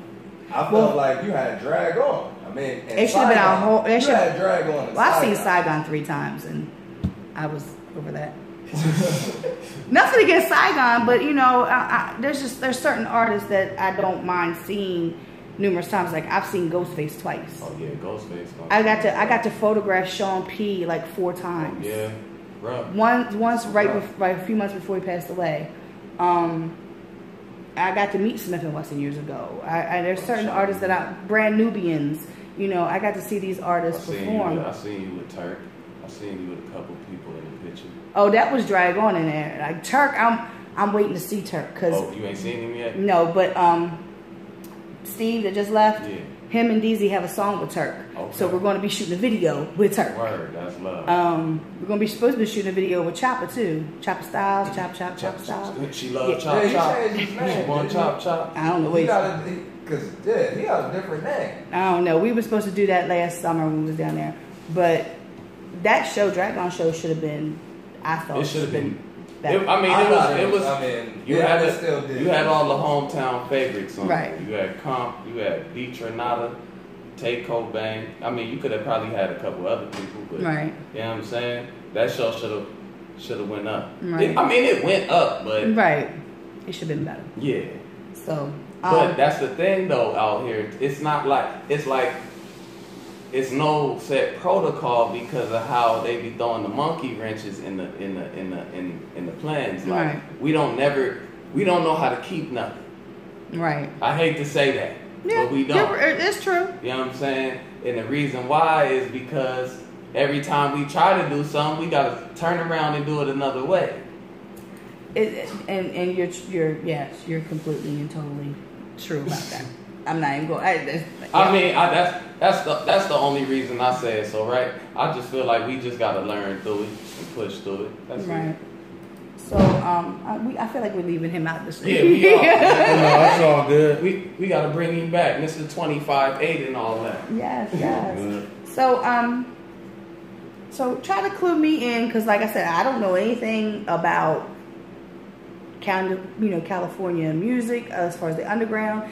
I felt like you had Drag On. I mean, it should have been our whole. You had Drag On. Well, I've seen Saigon 3 times, and I was over that. Nothing against Saigon, but you know, there's certain artists that I don't mind seeing numerous times. Like I've seen Ghostface twice. Oh yeah, Ghostface. I got to photograph C.O.M.P like 4 times. Oh, yeah, rough. Once right a few months before he passed away. I got to meet Smith and Wesson years ago. There's certain artists that Brand Nubians. You know, I got to see these artists perform. I seen you with Turk. I seen you with a couple people in the picture. Oh, that was Drag On in there. Like Turk, I'm waiting to see Turk because. Oh, you ain't seen him yet? No, but Steve that just left. Yeah. Him and DZ have a song with Turk. Okay. So we're going to be shooting a video with Turk. Word, that's love. We're going to be supposed to be shooting a video with Chopper too. Chopper Styles, Chop Styles. She loves Chop. Chop. Yeah, he changed his name. She want Chop. I don't know. He got a different name. I don't know. We were supposed to do that last summer when we was down there, but that show, Drag On show, should have been. I thought it should have been. Better. It was. You had all the hometown favorites on. Right. You had C.O.M.P, you had D. Trinata, Tay Cobain. I mean, you could have probably had a couple other people, but right. You know what I'm saying? That show should have went up. Right. It went up, but right. It should have been better. Yeah. So. But that's the thing, though. Out here, it's not like it's no set protocol because of how they be throwing the monkey wrenches in the plans. Like right. we don't know how to keep nothing. Right. I hate to say that, yeah, but we don't. It's true. You know what I'm saying? And the reason why is because every time we try to do something, we gotta turn around and do it another way. And you're completely and totally true about that. I'm not even going. That's the only reason I say it. So right, I just feel like we just gotta learn through it and push through it. That's right. It. So I feel like we're leaving him out this. Yeah, we are. No, that's all good. We gotta bring him back, Mr. 25-8 and all that. Yes. So try to clue me in, because like I said, I don't know anything about California music as far as the underground.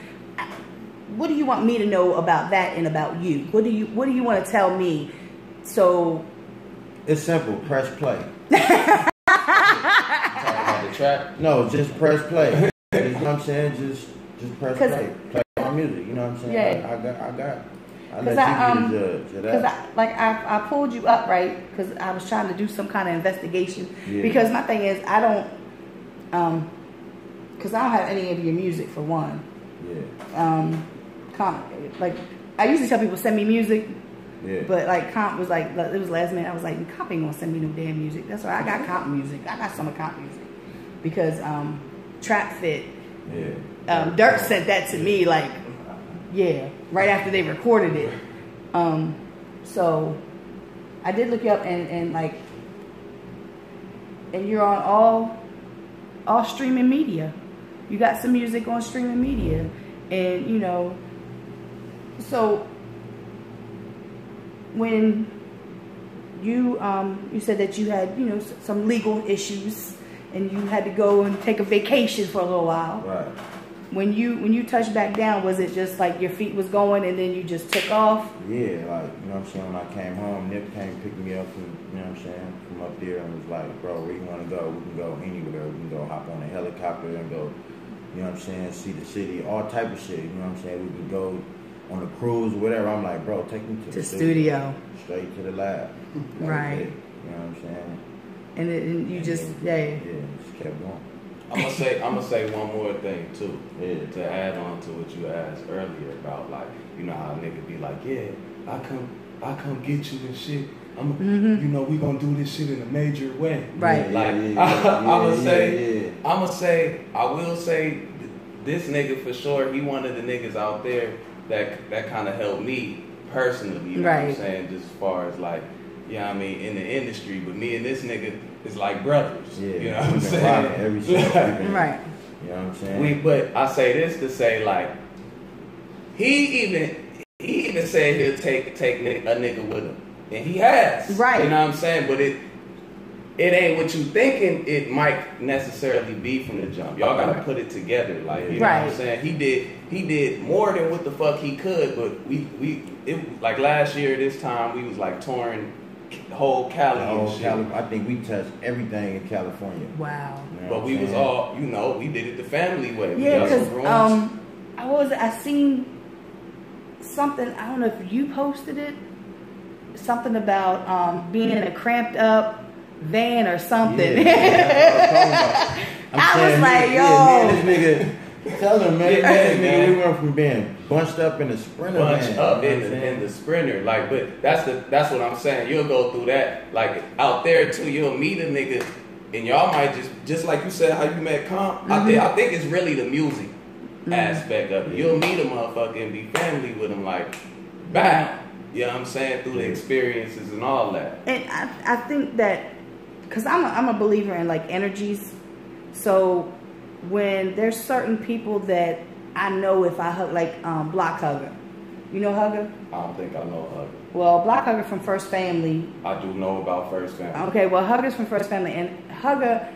What do you want me to know about that and about you? What do you want to tell me? So it's simple. Press play. Talking about the track? No, just press play. You know what I'm saying? Just press play. Play my music. You know what I'm saying? Yeah. I let you be the judge of that. Because I pulled you up, right? Because I was trying to do some kind of investigation. Yeah. Because my thing is, I don't have any of your music for one. Yeah. Like I usually tell people send me music. Yeah. But like C.O.M.P was like, it was last minute. I was like, C.O.M.P ain't gonna send me no damn music. That's why I got C.O.M.P music. I got some of C.O.M.P music because Trap Fit. Yeah. Dirk sent that to me like, right after they recorded it. So I did look you up and you're on all streaming media. You got some music on streaming media, and so when you said that you had some legal issues and you had to go and take a vacation for a little while. Right. When you touched back down, was it just like your feet was going and then you just took off? Yeah, like, you know what I'm saying, when I came home, Nip came pick me up from, from up there and was like, bro, where you want to go? We can go anywhere. We can go hop on a helicopter and go You know what I'm saying? See the city, all type of shit. You know what I'm saying? We can go on a cruise or whatever. I'm like, bro, take me to the studio. Straight to the lab. Right. You know what I'm saying? And you just, yeah, just kept going. I'm gonna say one more thing too, to add on to what you asked earlier about, like, you know how a nigga be like, yeah, I come get you and shit. You know, we gonna do this shit in a major way. Right. I will say, this nigga for sure, he one of the niggas out there that kind of helped me personally. You know what I'm saying? Just as far as like, you know what I mean, in the industry. But me and this nigga is like brothers. Yeah. You know what I'm saying? Every single right. You know what I'm saying? But I say this to say, like, he even said he'll take a nigga with him. And he has. Right. You know what I'm saying? But it ain't what you thinking it might necessarily be from the jump. Y'all gotta put it together. Like, you know what I'm saying? He did more than what the fuck he could, but it like last year this time we was like touring the whole Cali and shit. I think we touched everything in California. Wow. You know but we was all, you know, we did it the family way. Yeah, because I seen something, I don't know if you posted it, something about being in a cramped up van or something. Yeah, I was like, yo. Man, this nigga, tell him, man, we went from being bunched up in the Sprinter in the Sprinter. Like, but that's what I'm saying. You'll go through that. Like, out there too, you'll meet a nigga and y'all might just like you said how you met C.O.M.P. I think it's really the music aspect of it. You'll meet a motherfucker and be family with him, like, bam. You know what I'm saying? Through the experiences and all that. And I think that, because I'm a believer in like energies. So when there's certain people that I know if I hug, like Block Hugger. You know Hugger? I don't think I know Hugger. Well, Block Hugger from First Family. I do know about First Family. Okay, well, Hugger's from First Family. And Hugger,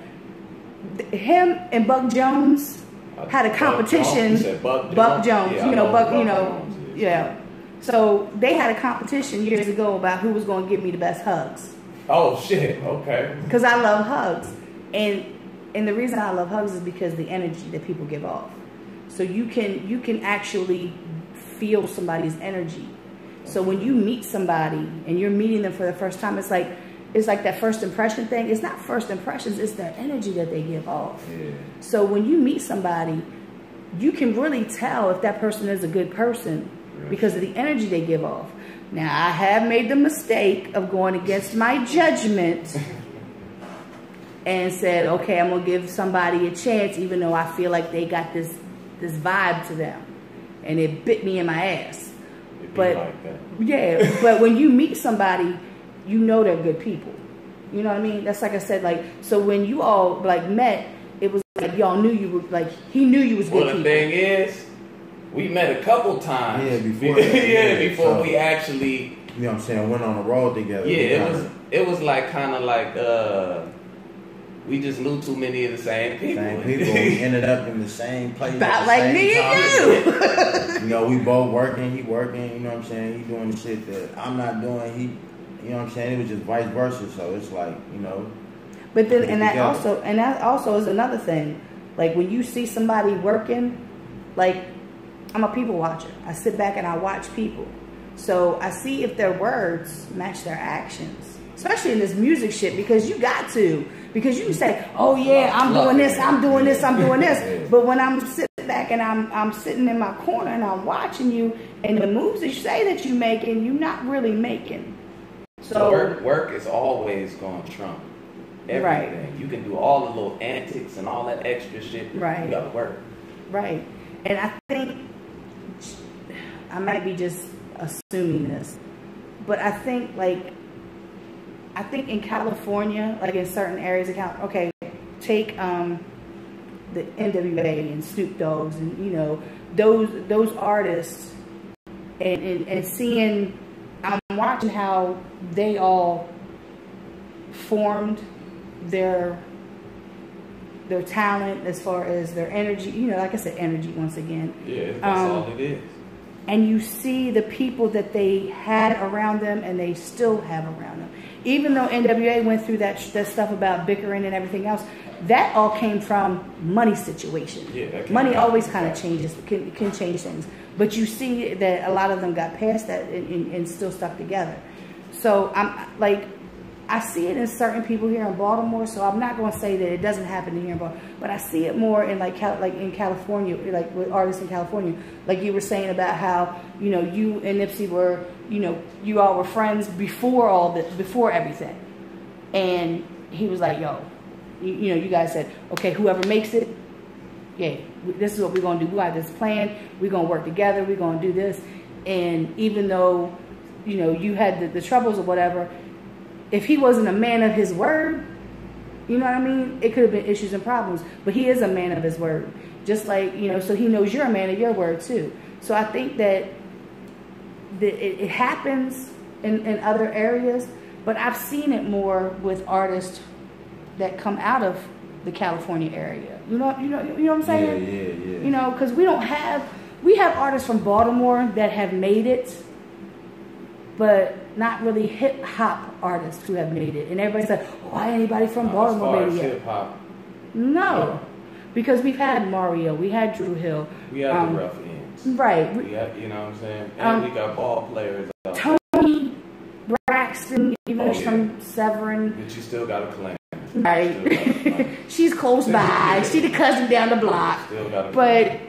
him and Buck Jones had a competition. Buck Jones. Yeah, you know, Buck, you know, Jones is. yeah. So they had a competition years ago about who was going to give me the best hugs. Oh shit! Okay. Because I love hugs, and the reason I love hugs is because the energy that people give off. So you can actually feel somebody's energy. So when you meet somebody and you're meeting them for the first time, it's like that first impression thing. It's not first impressions; it's the energy that they give off. Yeah. So when you meet somebody, you can really tell if that person is a good person. Because of the energy they give off. Now, I have made the mistake of going against my judgment and said, okay, I'm going to give somebody a chance even though I feel like they got this vibe to them. And it bit me in my ass. But like that. Yeah, but when you meet somebody, you know they're good people. You know what I mean? That's like I said, like, so when you all like met, it was like y'all knew you were, like, he knew you was good people. Well, the thing is, we met a couple times. Yeah, before before we actually, you know what I'm saying, went on the road together. Yeah, it was like kind of like we just knew too many of the same people. We ended up in the same place. About like me and you. You know, we both working, he working, you know what I'm saying, he doing the shit that I'm not doing, he, you know what I'm saying, it was just vice versa, so it's like, you know. But then, and that also is another thing. Like when you see somebody working, like, I'm a people watcher. I sit back and I watch people. So I see if their words match their actions. Especially in this music shit, because you got to. Because you can say, oh yeah, I'm doing this, I'm doing this, I'm doing this. But when I'm sitting back and I'm sitting in my corner and I'm watching you, and the moves that you say that you're making, you're not really making. So work is always going to trump everything. Right. You can do all the little antics and all that extra shit. Right. You got to work. Right. And I think, I might be just assuming this, but I think in California, like in certain areas of California, okay, take the NWA and Snoop Dogg's and, you know, those artists and seeing, I'm watching how they all formed their talent as far as their energy, you know, like I said, energy once again. Yeah, that's all it is. And you see the people that they had around them and they still have around them. Even though NWA went through that stuff about bickering and everything else, that all came from money situation. Yeah, money always kind of changes, can change things. But you see that a lot of them got past that and still stuck together. So I'm like, I see it in certain people here in Baltimore. So I'm not going to say that it doesn't happen here in Baltimore, but I see it more in like in California, like with artists in California. Like you were saying about how, you know, you and Nipsey were, you know, you all were friends before everything. And he was like, yo, you know, you guys said, okay, whoever makes it, yeah, this is what we're going to do. We got this plan. We're going to work together. We're going to do this. And even though, you know, you had the troubles or whatever, if he wasn't a man of his word, you know what I mean? It could have been issues and problems. But he is a man of his word. Just like, you know, so he knows you're a man of your word too. So I think that it happens in other areas, but I've seen it more with artists that come out of the California area. You know what I'm saying? Yeah. You know, because we have artists from Baltimore that have made it, but not really hip hop artists who have made it. And everybody's like, why anybody from Baltimore made it yet? Hip hop. No, because we've had Mario, we had Drew Hill, We have the rough ends. right? We have, you know what I'm saying? And we got ball players out there. Tony Braxton, even from Severin. But you still got a clan. Right. She's close by. She's the cousin down the block. Still got a but clan.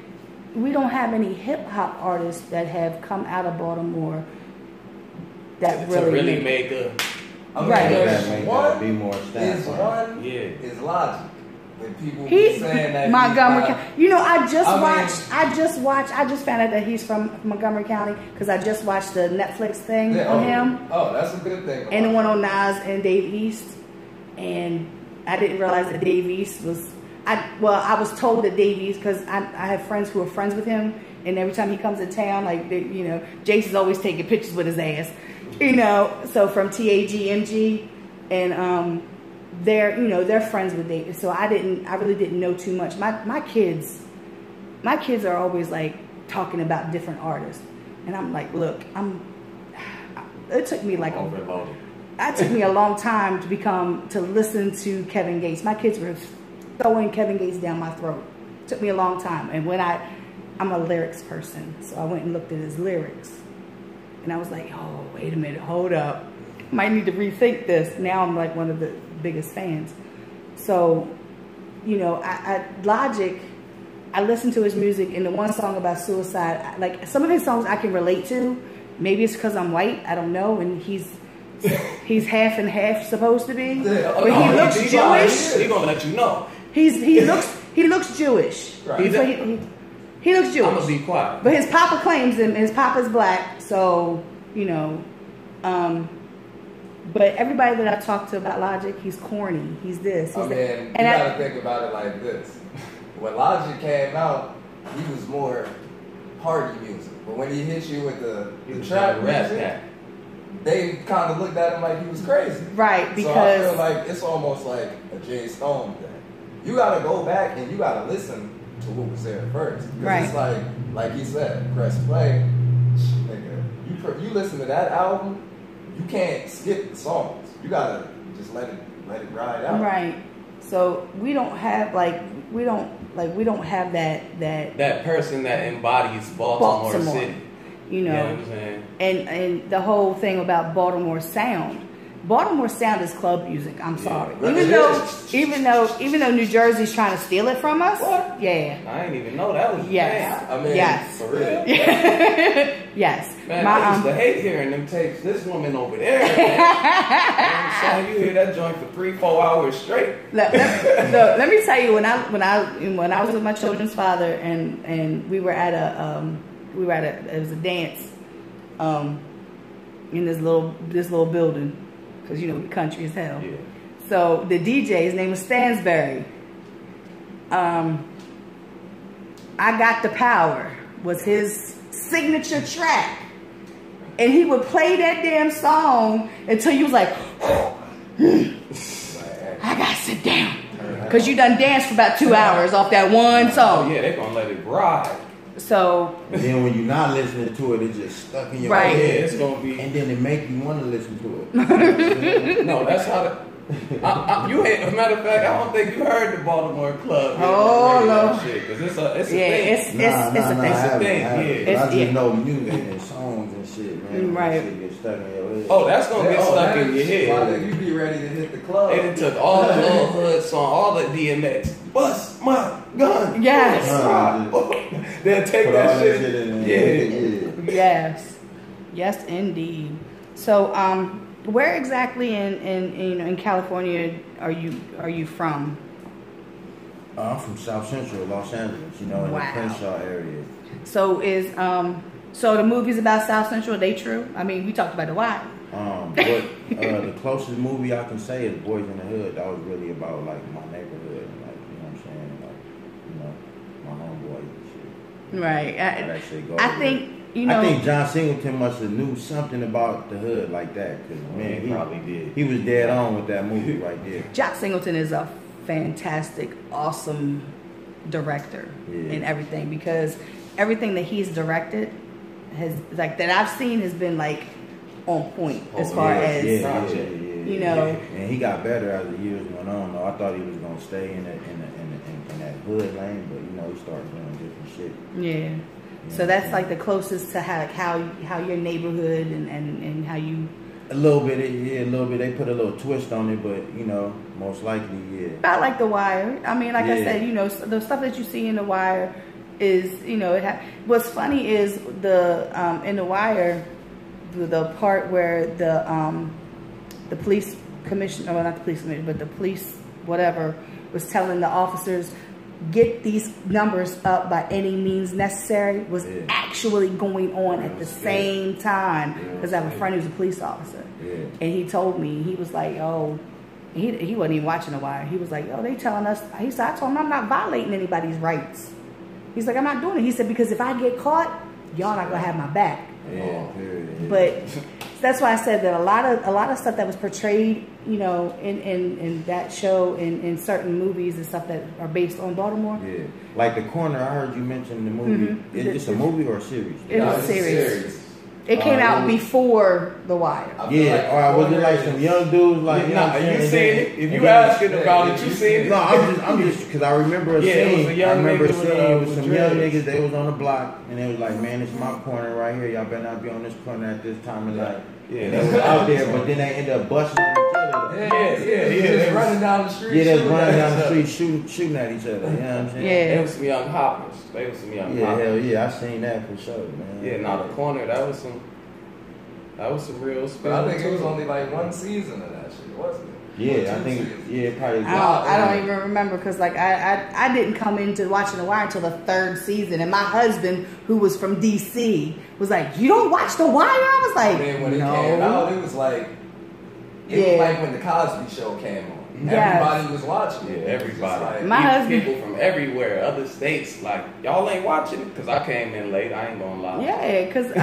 we don't have any hip hop artists that have come out of Baltimore that really make a. I mean, Right. there's one Be more standpoint. is Logic. When people be he's saying that Montgomery he's County. not, You know, I just found out that he's from Montgomery County because I just watched the Netflix thing on him. Oh, that's a good thing. And the one on Nas and Dave East. And I didn't realize that Dave East was... I was told that Dave East, because I have friends who are friends with him, and every time he comes to town, like, you know, Jason's always taking pictures with his ass. You know, so from TAGMG, and they're friends with Dave. So I really didn't know too much. My kids are always like talking about different artists. And I'm like, look, it took me like overloaded. It took me a long time to listen to Kevin Gates. My kids were throwing Kevin Gates down my throat. It took me a long time. And when I'm a lyrics person, so I went and looked at his lyrics. And I was like, oh, wait a minute, hold up. Might need to rethink this. Now I'm like one of the biggest fans. So, you know, Logic, I listened to his music, and the one song about suicide, like some of his songs I can relate to. Maybe it's because I'm white, I don't know, and he's half and half supposed to be, but he looks Jewish. He gonna let you know. He looks Jewish. Right. He looks Jewish. I'm gonna be quiet. But his papa claims him. His papa's black, so you know. But everybody that I talked to about Logic, he's corny. He's this. He's that. You gotta think about it like this: when Logic came out, he was more party music, but when he hit you with the trap music, they kind of looked at him like he was crazy. Right, because... So I feel like it's almost like a Jay Stone thing. You gotta go back and you gotta listen to what was there first. Because it's like he said, press play. Nigga, you listen to that album, you can't skip the songs. You gotta just let it ride out. Right. So we don't have that person that embodies Baltimore City. You know, what I'm saying? And the whole thing about Baltimore sound. Baltimore sound is club music. I'm sorry. Even though New Jersey's trying to steal it from us. What? Yeah. I didn't even know that was yes. I mean, yes. For real. Yes. Man, I used to hate hearing them tapes. This woman over there, man. You know what I'm saying? You hear that joint for 3-4 hours straight. Let me tell you, when I was with my children's father, and we were at it was a dance in this little building, because you know, the country as hell. Yeah. So the DJ, his name was Stansberry. I Got the Power was his signature track, and he would play that damn song until you was like, I gotta sit down, because you done danced for about 2 hours off that one song. Oh yeah, they gonna let it ride. So and then when you're not listening to it, it's just stuck in your Right. head. Yeah, it's gonna be. And then it make you want to listen to it. No, that's how You ain't. As a matter of fact, I don't think you heard the Baltimore club. Oh no, shit, because it's a thing. It's a thing. I just know music and songs and shit, man. Right. That shit get stuck in your head. Oh, that's gonna get stuck in your Why head. you be ready to hit the club? They done took all the little hood song, all the DMX. Bust my gun. Yes. They'll take Put that all shit. in there. Yes. Yes, indeed. So, where exactly in California are you from? I'm from South Central Los Angeles, in the Crenshaw area. So so the movies about South Central, are they true? I mean, we talked about The Wire. The closest movie I can say is Boys in the Hood. That was really about like my neighborhood, like what I'm saying, like my homeboys and shit. Right. How that shit go I think I think John Singleton must have knew something about the hood like that, because man, he probably did. He was dead on with that movie right there. John Singleton is a fantastic, awesome director in everything, because everything that he's directed has like that I've seen has been like on point as far as you know. And he got better as the years went on. Though I thought he was gonna stay in that hood lane, but he started doing different shit. Yeah. So that's like the closest to how your neighborhood and how you. A little bit. They put a little twist on it, but most likely, About like The Wire. I mean, like I said, the stuff that you see in The Wire is, what's funny is the in The Wire, the part where the police commissioner, well, not the police commissioner, but the police whatever was telling the officers, get these numbers up by any means necessary, was actually going on at the same time, because I have a friend who's a police officer, and he told me, he was like, oh, he wasn't even watching The Wire. He was like, oh, they telling us, he said, I told him I'm not violating anybody's rights. He's like, I'm not doing it. He said, because if I get caught, y'all not gonna have my back. But that's why I said that a lot of stuff that was portrayed, in that show, in certain movies and stuff that are based on Baltimore. Yeah, like The Corner. I heard you mention the movie. Mm-hmm. It's a movie or a series? It was a series. It came out before The Wire. Yeah, was it like some young dudes like? You seen it? If you asking about it, you seen it? No, I'm just because I remember a scene. I remember a scene with some young niggas. They was on the block and they was like, "Man, it's my corner right here. Y'all better not be on this corner at this time of night." Yeah, they was out there, but then they ended up busting on each other. Yeah, running down the street. Yeah, they was running down the street shooting at each other. You know what I'm saying? Yeah, they was some young hoppers. Hoppers. Hell yeah, I seen that for sure, man. Yeah, now The Corner, that was some real stuff. But I think it was only like one season of that shit, wasn't it? Yeah, I think probably. I don't even remember, because like I didn't come into watching The Wire until the 3rd season, and my husband, who was from DC, was like, "You don't watch The Wire?" I was like, and then when it came out, it was like when the Cosby Show came on. Everybody was watching it. Yeah, everybody. Like, my husband, people from everywhere, other states, like, y'all ain't watching it, because I came in late. I ain't gonna lie. Yeah, because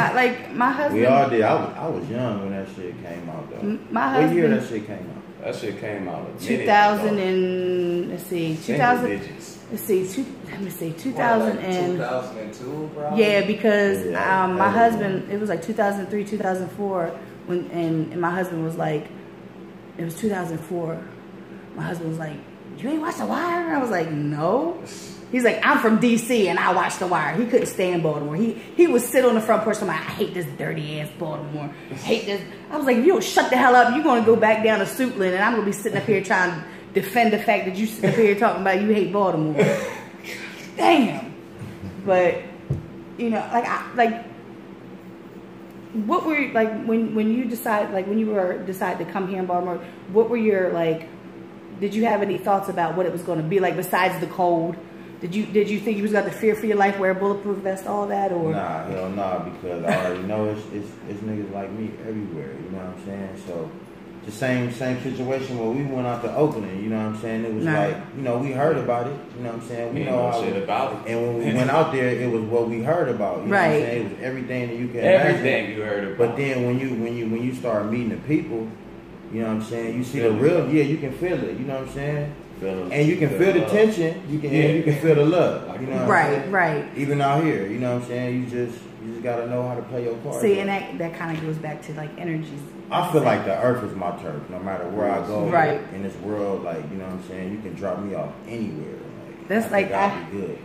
my husband. We all did. I was young when that shit came out though. My husband. What year that shit came out? That shit came out 2000 and let's see, 2000. Let me see, 2000 and 2002, probably. Yeah, because my husband, it was like 2003, 2004 when, and my husband was like, it was 2004. My husband was like, "You ain't watched The Wire?" And I was like, "No." He's like, "I'm from DC and I watched The Wire." He couldn't stand Baltimore. He would sit on the front porch and like, "I hate this dirty ass Baltimore. I hate this." I was like, "If you don't shut the hell up, you're gonna go back down to Suitland, and I'm gonna be sitting up here trying to defend the fact that you sit up here talking about you hate Baltimore." Damn. But what were when you decide, like when you were decided to come here in Baltimore, what were your did you have any thoughts about what it was going to be like besides the cold? Did you think you was going to fear for your life, wear a bulletproof vest, all that, or? Nah, hell nah, because I already know it's niggas like me everywhere. You know what I'm saying? So the same situation where we went out to Oakland. You know what I'm saying? It was we heard about it. You know what I'm saying? We know how shit about it. And when we went out there, it was what we heard about. You know what I'm saying? It was everything that you can imagine. You heard about. But then when you start meeting the people. You know what I'm saying? You see the real, you can feel it. You know what I'm saying? And you can feel the tension. You can feel the love. You know what I'm saying? Right. Even out here, you know what I'm saying? You just gotta know how to play your cards. See, and that kind of goes back to like energies. I feel like the earth is my turf. No matter where I go in this world, like, you know what I'm saying? You can drop me off anywhere. Like, that's like I'll be good.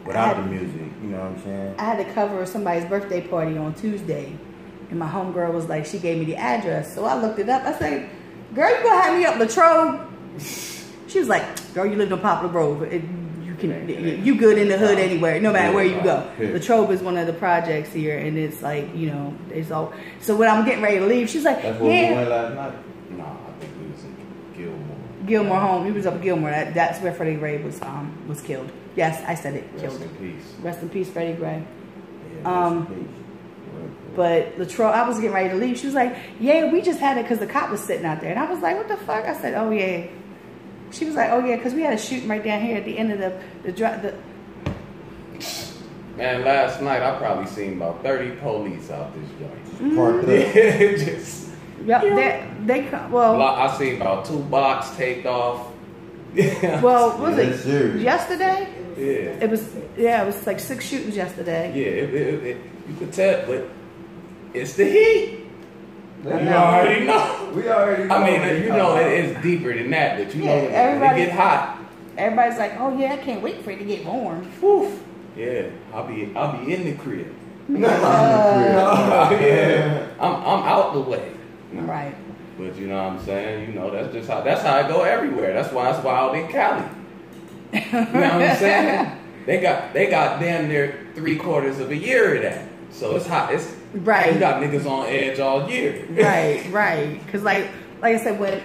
Without the music, you know what I'm saying? I had to cover somebody's birthday party on Tuesday, and my homegirl was like, she gave me the address, so I looked it up. I said, "Girl, you gonna have me up Latrobe?" She was like, "Girl, you live in Poplar Grove. You good in the hood anywhere, no matter where you go." Latrobe is one of the projects here, and it's like, you know, it's all. So when I'm getting ready to leave, she's like, "That's where we went last night." No, I think we was in Gilmore. Gilmore home. He was up at Gilmore. That's where Freddie Gray was killed. Yes, I said it. Rest in peace. Rest in peace, Freddie Gray. Yeah, rest in peace. But Latrobe, I was getting ready to leave. She was like, "Yeah, we just had it because the cop was sitting out there." And I was like, "What the fuck?" I said, "Oh yeah." She was like, "Oh yeah, because we had a shooting right down here at the end of the Man, last night I probably seen about 30 police out this joint. Parked up. Yep, they well. I seen about 2 blocks taped off. Well, was it serious. yesterday? Yeah. It was like 6 shootings yesterday. Yeah, you could tell, but it's the heat. You already know. We already know. I mean, you know, it's deeper than that, but you know, when it get hot. Everybody's like, "Oh yeah, I can't wait for it to get warm." Whew. Yeah, I'll be in the crib. Yeah. I'm out the way. Right. But you know what I'm saying? You know, that's how I go everywhere. That's why it's wild in Cali. You know what I'm saying? They got damn near 3/4 of a year of that. So it's hot. It's right. You got niggas on edge all year. Right. Because like I said, when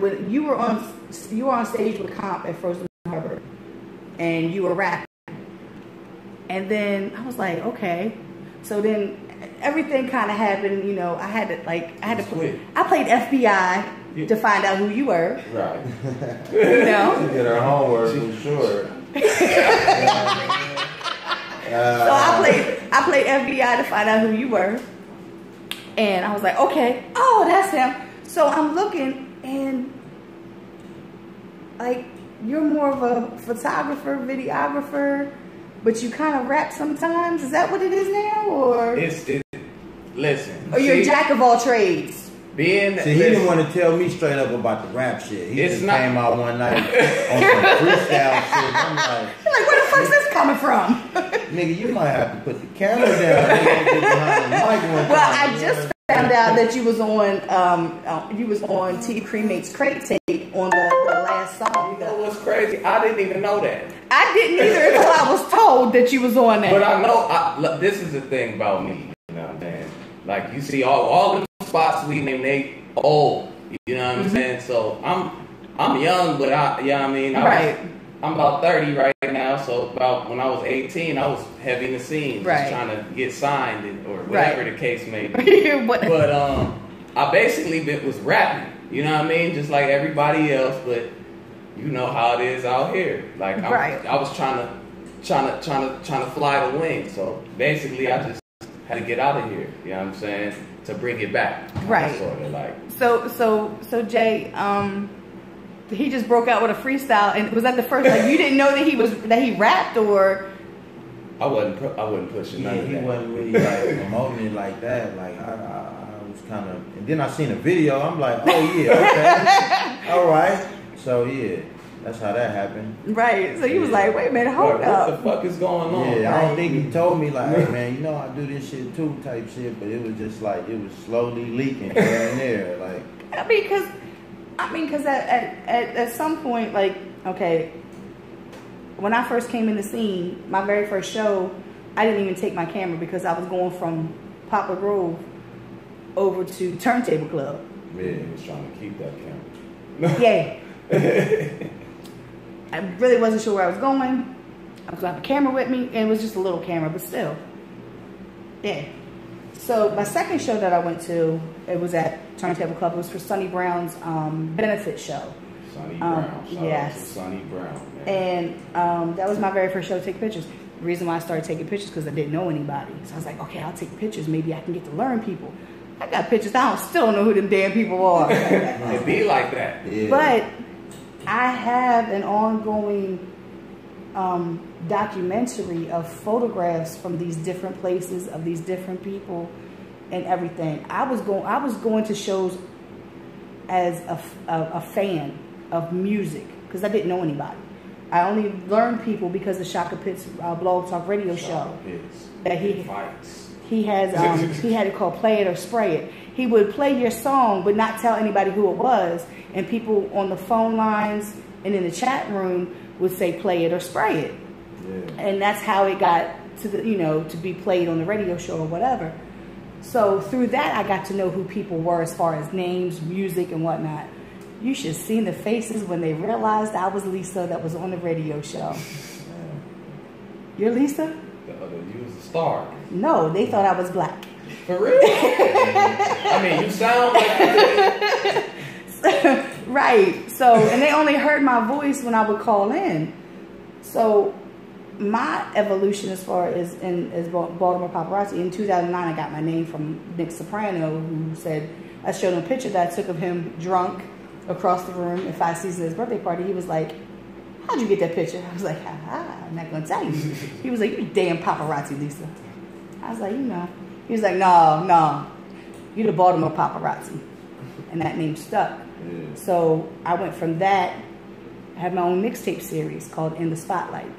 when you were on stage with C.O.M.P at Frozen Harbor, and you were rapping, and then I was like, okay. So then everything kind of happened. You know, I played FBI to find out who you were. Right. You know. She did her homework for sure. So I played FBI to find out who you were, and I was like, okay, oh, that's him. So I'm looking, and like you're more of a photographer, videographer, but you kind of rap sometimes. Is that what it is now, or listen? Or you're a jack of all trades. He didn't want to tell me straight up about the rap shit. He just came out one night on some freestyle shit. I'm like, where the fuck's this coming from? Nigga, you might have to put the camera down. Well, I just found out that you was on T Cremate's Crate Tape on the last song. You know what's crazy? I didn't even know that. I didn't either until I was told that you was on that. But I know. This is the thing about me. You know, man. Like you see all the spots we name, they old. You know what I'm saying? So I'm young, but I'm about 30 right now. So about when I was 18, I was heavy in the scene, just trying to get signed or whatever the case may be. But I basically was rapping. You know what I mean? Just like everybody else, but you know how it is out here. Like I was trying to fly the wing. So basically, I just had to get out of here. You know what I'm saying? To bring it back. Right. Sort of like. So Jay, he just broke out with a freestyle, and was that the first? Like you didn't know that he rapped, or? I wasn't pushing none of that. He wasn't really like promoting it like that. Like I was kind of, and then I seen a video. I'm like, oh yeah, okay, all right. So yeah, that's how that happened. Right. So he was like, wait a minute, hold up. What the fuck is going on? Yeah, I don't think he told me like, hey man, you know I do this shit too, type shit. But it was just like it was slowly leaking here and there, like. I mean, because at some point, like, okay, when I first came in the scene, my very first show, I didn't even take my camera because I was going from Poplar Grove over to Turntable Club. Yeah, he was trying to keep that camera. Yeah. I really wasn't sure where I was going. I was going to have a camera with me, and it was just a little camera, but still. Yeah. So my second show that I went to, it was at Turntable Club. It was for Sonny Brown's benefit show. Sonny Brown. Yes. Sonny Brown. Man. And that was my very first show to take pictures. The reason why I started taking pictures because I didn't know anybody. So I was like, okay, I'll take pictures. Maybe I can get to learn people. I got pictures. I still don't know who them damn people are. It be like that. Yeah. But I have an ongoing documentary of photographs from these different places of these different people and everything. I was going to shows as a fan of music because I didn't know anybody. I only learned people because of Shaka Pitt's Blog Talk Radio show. That he has he had it called Play It or Spray It. He would play your song but not tell anybody who it was, and people on the phone lines and in the chat room would say play it or spray it. Yeah. And that's how it got to the, to be played on the radio show or whatever. So through that I got to know who people were as far as names, music and whatnot. You should have seen the faces when they realized I was Lisa that was on the radio show. You're Lisa? You was a star. No, they thought I was black. For real? I mean, you sound like right. So, and they only heard my voice when I would call in. So, my evolution as far as Baltimore Paparazzi, in 2009, I got my name from Nick Soprano, who said, I showed him a picture that I took of him drunk across the room at 5 Seasons at his birthday party. He was like, how'd you get that picture? I was like, I'm not going to tell you. He was like, you damn paparazzi, Lisa. I was like, He was like, no, you're the Baltimore Paparazzi. And that name stuck. Yeah. So I went from that, I have my own mixtape series called In the Spotlight.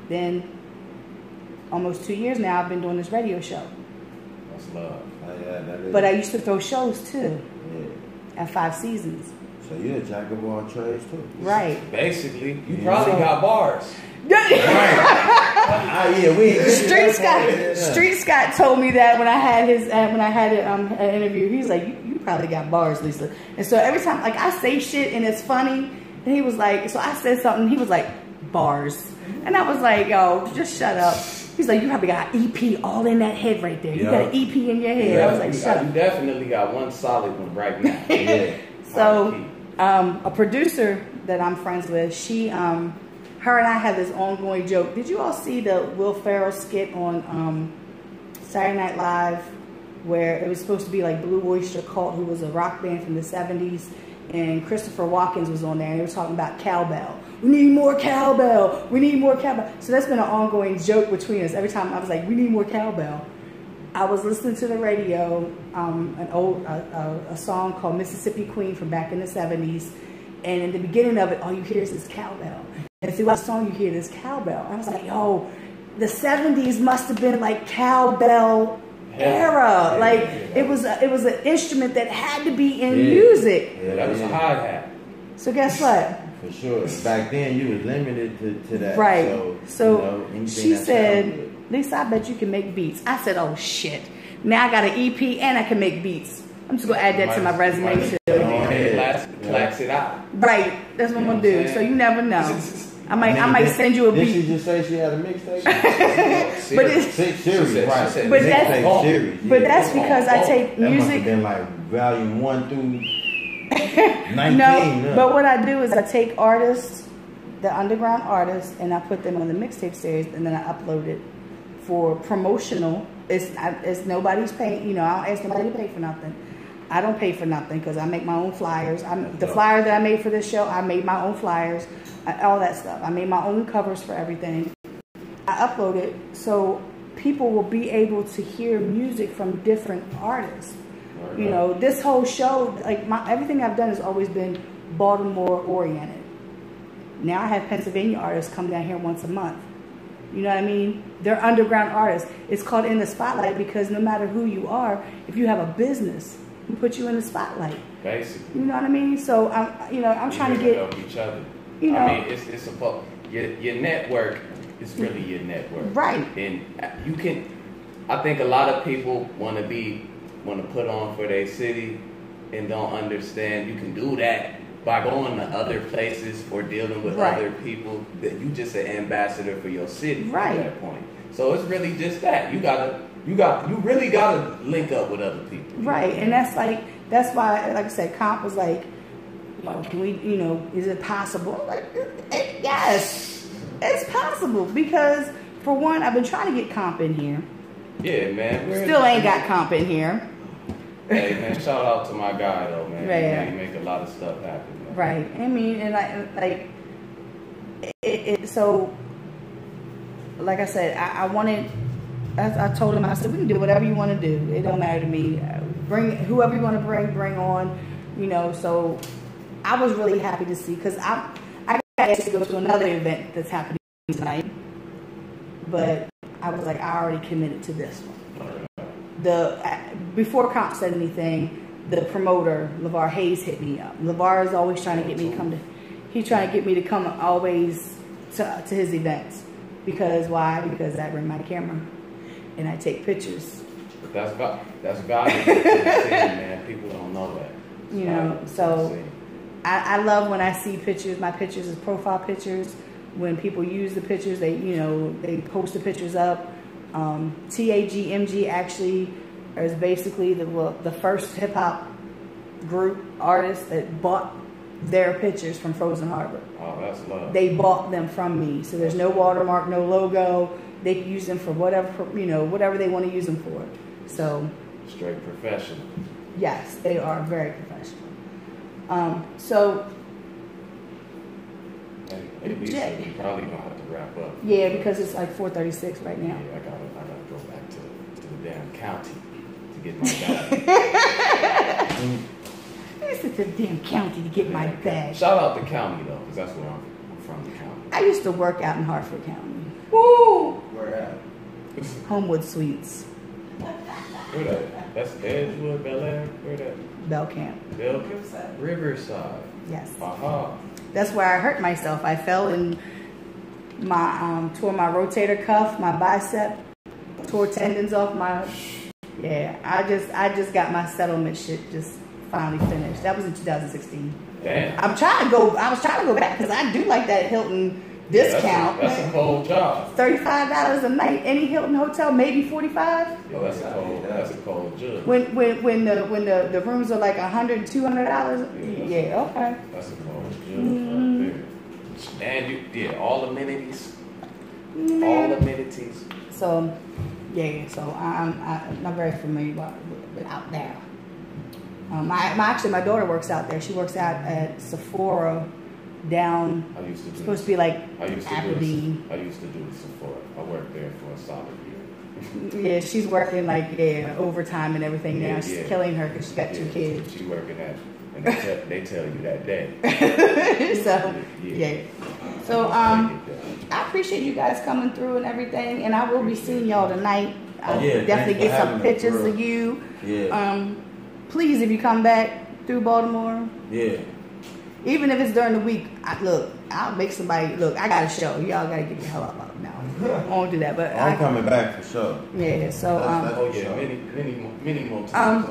Then almost 2 years now, I've been doing this radio show. That's love. But I used to throw shows too. At 5 Seasons. So you're a jack of all trades too. Right. Basically, you probably got bars. Street Scott told me that when I had an interview. He was like, you probably got bars, Lisa. And so every time, like, I say shit and it's funny, and he was like, so I said something, he was like, bars. And I was like, yo, just shut up. He's like, you probably got an EP all in that head right there. You got an EP in your head. Yeah, I was like, shut up. You definitely got one solid one right now. Yeah. So, a producer that I'm friends with, she, her and I had this ongoing joke. Did you all see the Will Ferrell skit on Saturday Night Live where it was supposed to be like Blue Oyster Cult, who was a rock band from the 70s, and Christopher Walken was on there, and they were talking about cowbell. We need more cowbell. We need more cowbell. So that's been an ongoing joke between us. Every time I was like, we need more cowbell. I was listening to the radio, a song called Mississippi Queen from back in the 70s. And in the beginning of it, all you hear is this cowbell. And throughout the song, you hear this cowbell. I was like, yo, the 70s must have been like cowbell era. Like, it was an instrument that had to be in music. Yeah, that was a hi-hat. So guess what? For sure. Back then, you was limited to that. Right. So she said, good. Lisa, I bet you can make beats. I said, oh, shit. Now I got an EP and I can make beats. I'm just going to add that to my resume, too. Clax it out. Right. That's what I'm going to do. So you never know. I might send you a beat. Did she just say she had a mixtape? But it's series, right? But that's because I take music. That must have been like volume 1 through 19. No, but what I do is I take artists, the underground artists, and I put them on the mixtape series, and then I upload it for promotional. It's nobody's paying. I don't ask nobody to pay for nothing. I don't pay for nothing because I make my own flyers. The flyer that I made for this show, I made my own flyers, all that stuff. I made my own covers for everything. I upload it so people will be able to hear music from different artists. This whole show, like everything I've done has always been Baltimore oriented. Now I have Pennsylvania artists come down here once a month. You know what I mean? They're underground artists. It's called In the Spotlight because no matter who you are, if you have a business, we put you in the spotlight. Basically. You know what I mean? So I'm trying to get help each other. I mean, it's your network is really your network. Right. And you can. I think a lot of people want to put on for their city and don't understand you can do that by going to other places or dealing with other people. That you just an ambassador for your city at that point. So it's really just that you really gotta link up with other people. Right, and that's why, like I said, C.O.M.P was like, can we, is it possible? Like, yes, it's possible because for one, I've been trying to get C.O.M.P in here, Yeah, man. Still ain't got comp in here. Hey, man, shout out to my guy, though, man. Right. He make a lot of stuff happen, man. Right. I mean, and so, like I said, I wanted, I told him, I said, we can do whatever you want to do. It don't matter to me. Bring whoever you want to bring on, you know. So I was really happy to see, because I got asked to go to another event that's happening tonight, but I was like, I already committed to this one. Before C.O.M.P said anything, the promoter LeVar Hayes hit me up. LeVar is always trying to get me to come to. He's trying to get me to come always to his events. Because why? Because I bring my camera and I take pictures. But that's valuable to the scene, man. People don't know that. You know, so I love when I see pictures. My pictures is profile pictures. When people use the pictures, they post the pictures up. C.O.M.P actually is basically the first hip hop group artist that bought their pictures from Frozen Harbor. Oh, that's love. They bought them from me, so there's no watermark, no logo. They can use them for whatever whatever they want to use them for. So straight professional. Yes, they are very professional. So. Hey, Lisa, we probably gonna have to wrap up. Yeah, because it's like 4:36 right now. Yeah, I gotta go back to the damn county to get my bag. It's the damn county to get my bag. Shout out the county though, because that's where I'm from, the county. I used to work out in Hartford County. Woo! Where at? Homewood Suites. Where that? That's Edgewood, Bel Air. Where that? Bell Camp. Riverside. Yes. Aha. That's where I hurt myself. I fell and tore my rotator cuff, my bicep, tore tendons off my. Yeah, I just got my settlement shit just finally finished. That was in 2016. Damn. I was trying to go back because I do like that Hilton discount. Yeah, that's a cold job. $35 a night, any Hilton hotel, maybe $45. Yeah, that's a cold job. When the rooms are like $100, $200. Yeah, okay. That's a cold job right there. And all amenities. All amenities. So, yeah. So I'm not very familiar with out there. Actually, my daughter works out there. She works out at Sephora down. I used to do supposed to be like Aberdeen. I used to do Sephora. I worked there for a solid year. Yeah, she's working like overtime and everything now. She's killing her because she's got 2 kids. She's working at, and they tell you that day. So yeah. So I appreciate you guys coming through and everything, and I will be seeing y'all tonight. I'll definitely get some pictures of you. Yeah. Please, if you come back through Baltimore. Yeah. Even if it's during the week, I'll make somebody look. I got a show. Y'all gotta get the hell up now. I won't do that, but I'm coming back for sure. Yeah. So many more times.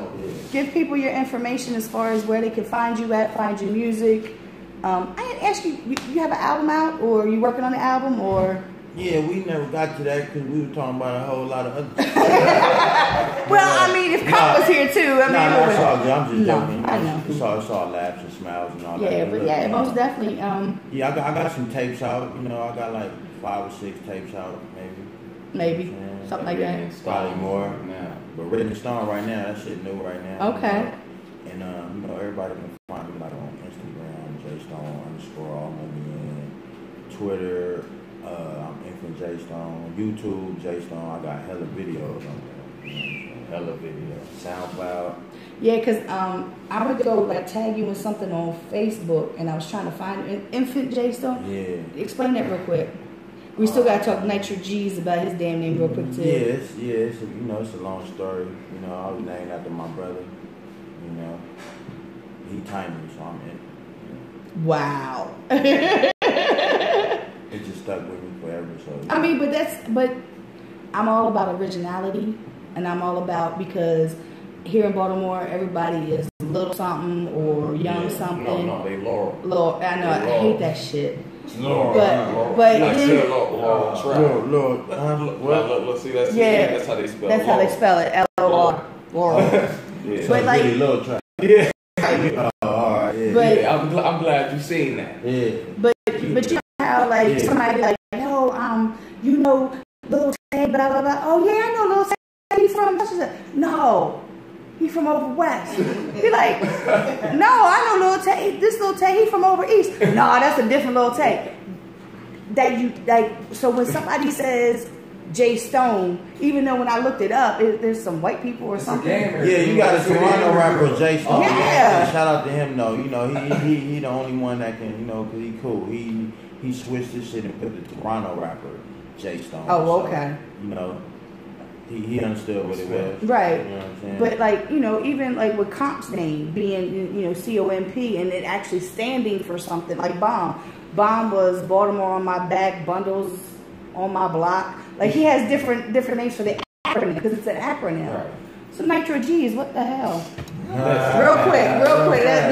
Give people your information as far as where they can find you at, find your music. I didn't ask you. You have an album out, or are you working on the album, or? Yeah, we never got to that because we were talking about a whole lot of other stuff. Well, I mean, if C.O.M.P was here too, I mean, that's all good. I'm just joking. I know. It's all laughs and smiles and all that. Yeah, but yeah, most definitely. Yeah, I got some tapes out. You know, I got like 5 or 6 tapes out, maybe. Something like that. Probably more. Now, but Written in Stone right now, that shit new right now. Okay. And you know, everybody can find me like on Instagram, JStone_, Twitter. I'm Infant J Stone, YouTube J Stone. I got hella videos on there. Hella videos. SoundCloud. Yeah, because I would go like tag you with something on Facebook, and I was trying to find Infant J Stone. Yeah. Explain that real quick. We still gotta talk Nitro G's about his damn name real quick too. It's a long story. You know, I was named after my brother. You know, he timed me, so I'm in. You know. Wow. It just stuck with me forever. So I mean, but I'm all about originality, and I'm all about, because here in Baltimore, everybody is little something or young something. No, they Laurel. I know, I hate that shit. Laurel. But Look, see, that's how they spell it. That's how they spell it. L-O-R. Laurel. Yeah. But like, really little track. Yeah. All right. Yeah. But, yeah, I'm glad you've seen that. Yeah. But you know how like somebody like, yo, you know, Little Tay, blah blah blah. Oh yeah, I know Little Tay. he from? She said, no, he from over west. He like, no, I know Lil Tay. This Lil Tay, he from over east. No, that's a different Lil Tay. That you like. So when somebody says Jay Stone, even though when I looked it up, there's some white people or something. Yeah, you got a Toronto rapper, Jay Stone. Yeah. Shout out to him though. You know, he the only one that can, you know, cause he cool. He switched his shit and put the Toronto rapper Jay Stone. Oh, okay. So, you know, he understood what it was. Right. You know what I'm saying? But like, you know, even like with C.O.M.P's name being, you know, C.O.M.P and it actually standing for something like bomb. Bomb was Baltimore on my back, bundles on my block. Like he has different names for the acronym because it's an acronym. Right. So Nitro G's, what the hell? Real quick,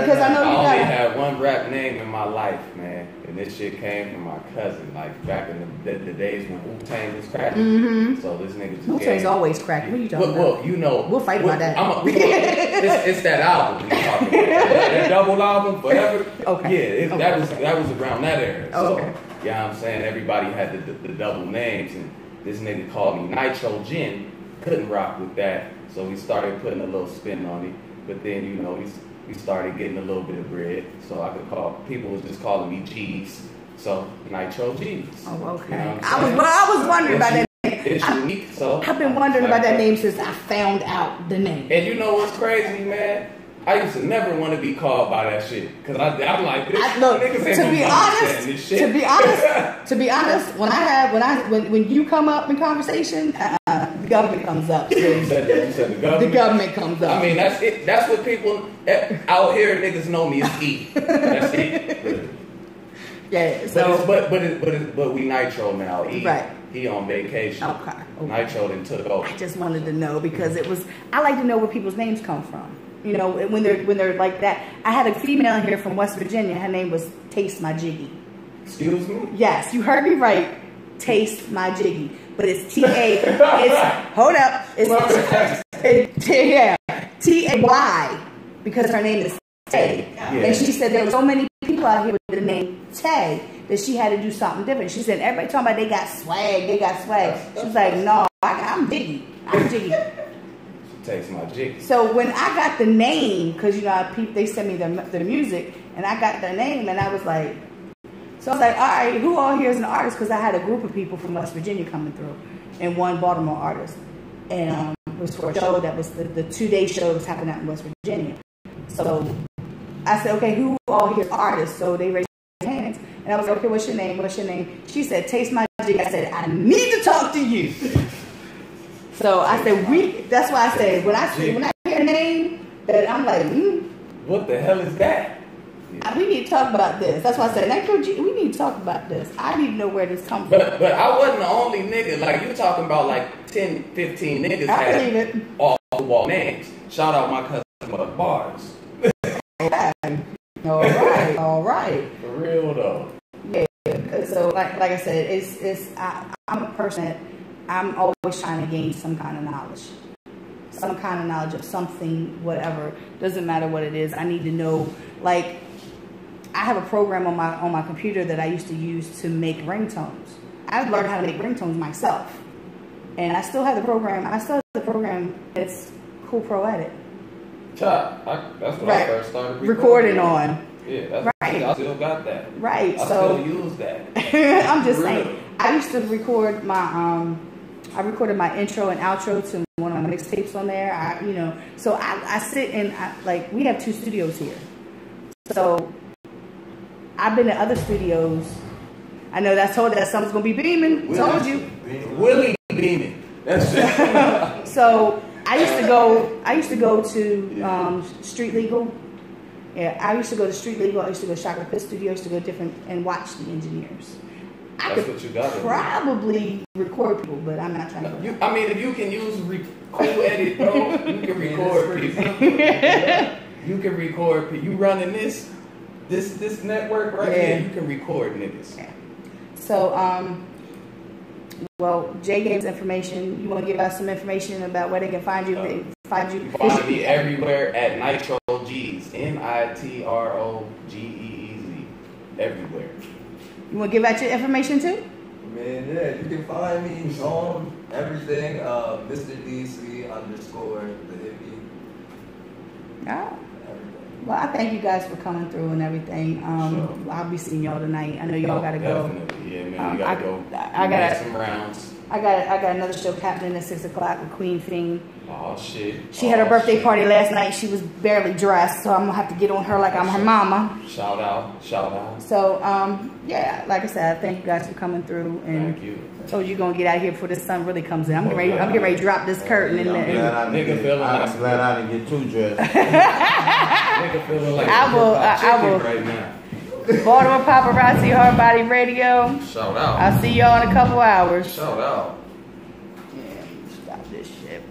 because I know you I only got. had one rap name in my life, man, and this shit came from my cousin, like back in the days when Wu-Tang was cracking. Mm-hmm. So this nigga just Wu-Tang's always cracking. What are you talking about? Well, you know, we'll fight about that. It's that album we talking about. That double album, forever. Okay. Yeah, that was around that era. So, okay. Yeah, I'm saying everybody had the double names, and this nigga called me Nitro Gin. Couldn't rock with that, so we started putting a little spin on it. But then, you know, we started getting a little bit of bread, so I could call, people was just calling me G's, so Nitro G's. Oh, okay. You know I was wondering about that name. It's unique, so. I've been wondering about that name since I found out the name. And you know what's crazy, man? I used to never want to be called by that shit, because I'm like, this niggas ain't to be honest, when you come up in conversation, the government comes up. You said the government? The government comes up. I mean, that's it. That's what people out here niggas know me as E. That's it. Really. Yeah. So, but we Nitro now. E. Right. He on vacation. Okay. Nitro then took over. I just wanted to know because I like to know where people's names come from. You know, when they're like that. I had a female here from West Virginia. Her name was Taste My Jiggy. Excuse me? Yes, you heard me right. Taste My Jiggy. But it's T-A. Hold up. It's T-A-Y. Because her name is Tay. Yeah. And she said there were so many people out here with the name Tay that she had to do something different. She said, everybody talking about they got swag. She was like, no, I'm Jiggy. Taste My Jiggy. So when I got the name, because you know they sent me their music, and I got their name, and I was like, all right, who all here is an artist? Because I had a group of people from West Virginia coming through, and one Baltimore artist, and it was for a show that was the 2-day show that was happening out in West Virginia. So I said, okay, who all here is artists? So they raised their hands, and I was like, okay, what's your name? She said, Taste My Jiggy. I said, I need to talk to you. So I said that's why I said when I hear a name that I'm like, what the hell is that? We need to talk about this. That's why I said Nitro G, we need to talk about this. I need to know where this comes from. But I wasn't the only nigga. Like you talking about like 10, 15 niggas had all the wall names. Shout out my cousin Bars. All right. For real though. Yeah. So like I said, I'm a person that I'm always trying to gain some kind of knowledge. Some kind of knowledge of something, whatever. Doesn't matter what it is. I need to know. Like, I have a program on my computer that I used to use to make ringtones. I learned how to make ringtones myself. And I still have the program. It's Cool Pro Edit. That's what I first started recording on. Yeah, that's right. I still got that. Right. I still use that. I'm just saying. I used to record I recorded my intro and outro to one of my mixtapes on there. So I sit and we have 2 studios here. So I've been to other studios. I know that's told that something's gonna be beaming. Told you. Willie beaming. That's it. So I used to go to Street Legal. Yeah, I used to go to Street Legal. I used to go to Shaka Pitt Studio. I used to go different and watch the engineers. I could probably record people, but I'm not trying to. I mean, if you can use Cool Edit, bro, you can record people. You can record people. You running this network right here, you can record niggas. Yeah. So, well, Jay gave us information. You want to give us some information about where they can find you? Find me everywhere at Nitro G's. NitroGeez. Everywhere. You want to give out your information too? mean, yeah, you can find me on everything, Mr. DC _ the hippie. Yeah. Well, I thank you guys for coming through and everything. Sure. I'll be seeing y'all tonight. I know y'all gotta go. Definitely, yeah, man. You gotta go. I gotta make some rounds. I got another show happening at 6 o'clock with Queen Fiend. Oh shit. She had her birthday party last night. She was barely dressed, so I'm gonna have to get on her like I'm her mama. Shout out. So yeah, like I said, thank you guys for coming through, and Thank you. told you gonna get out of here before the sun really comes in. I'm getting ready to drop this curtain in there. I'm glad I didn't get too dressed. Nigga feeling like I will right now. Baltimore Paparazzi Hard Body Radio. Shout out. I'll see y'all in a couple hours. Shout out. Yeah, stop this shit.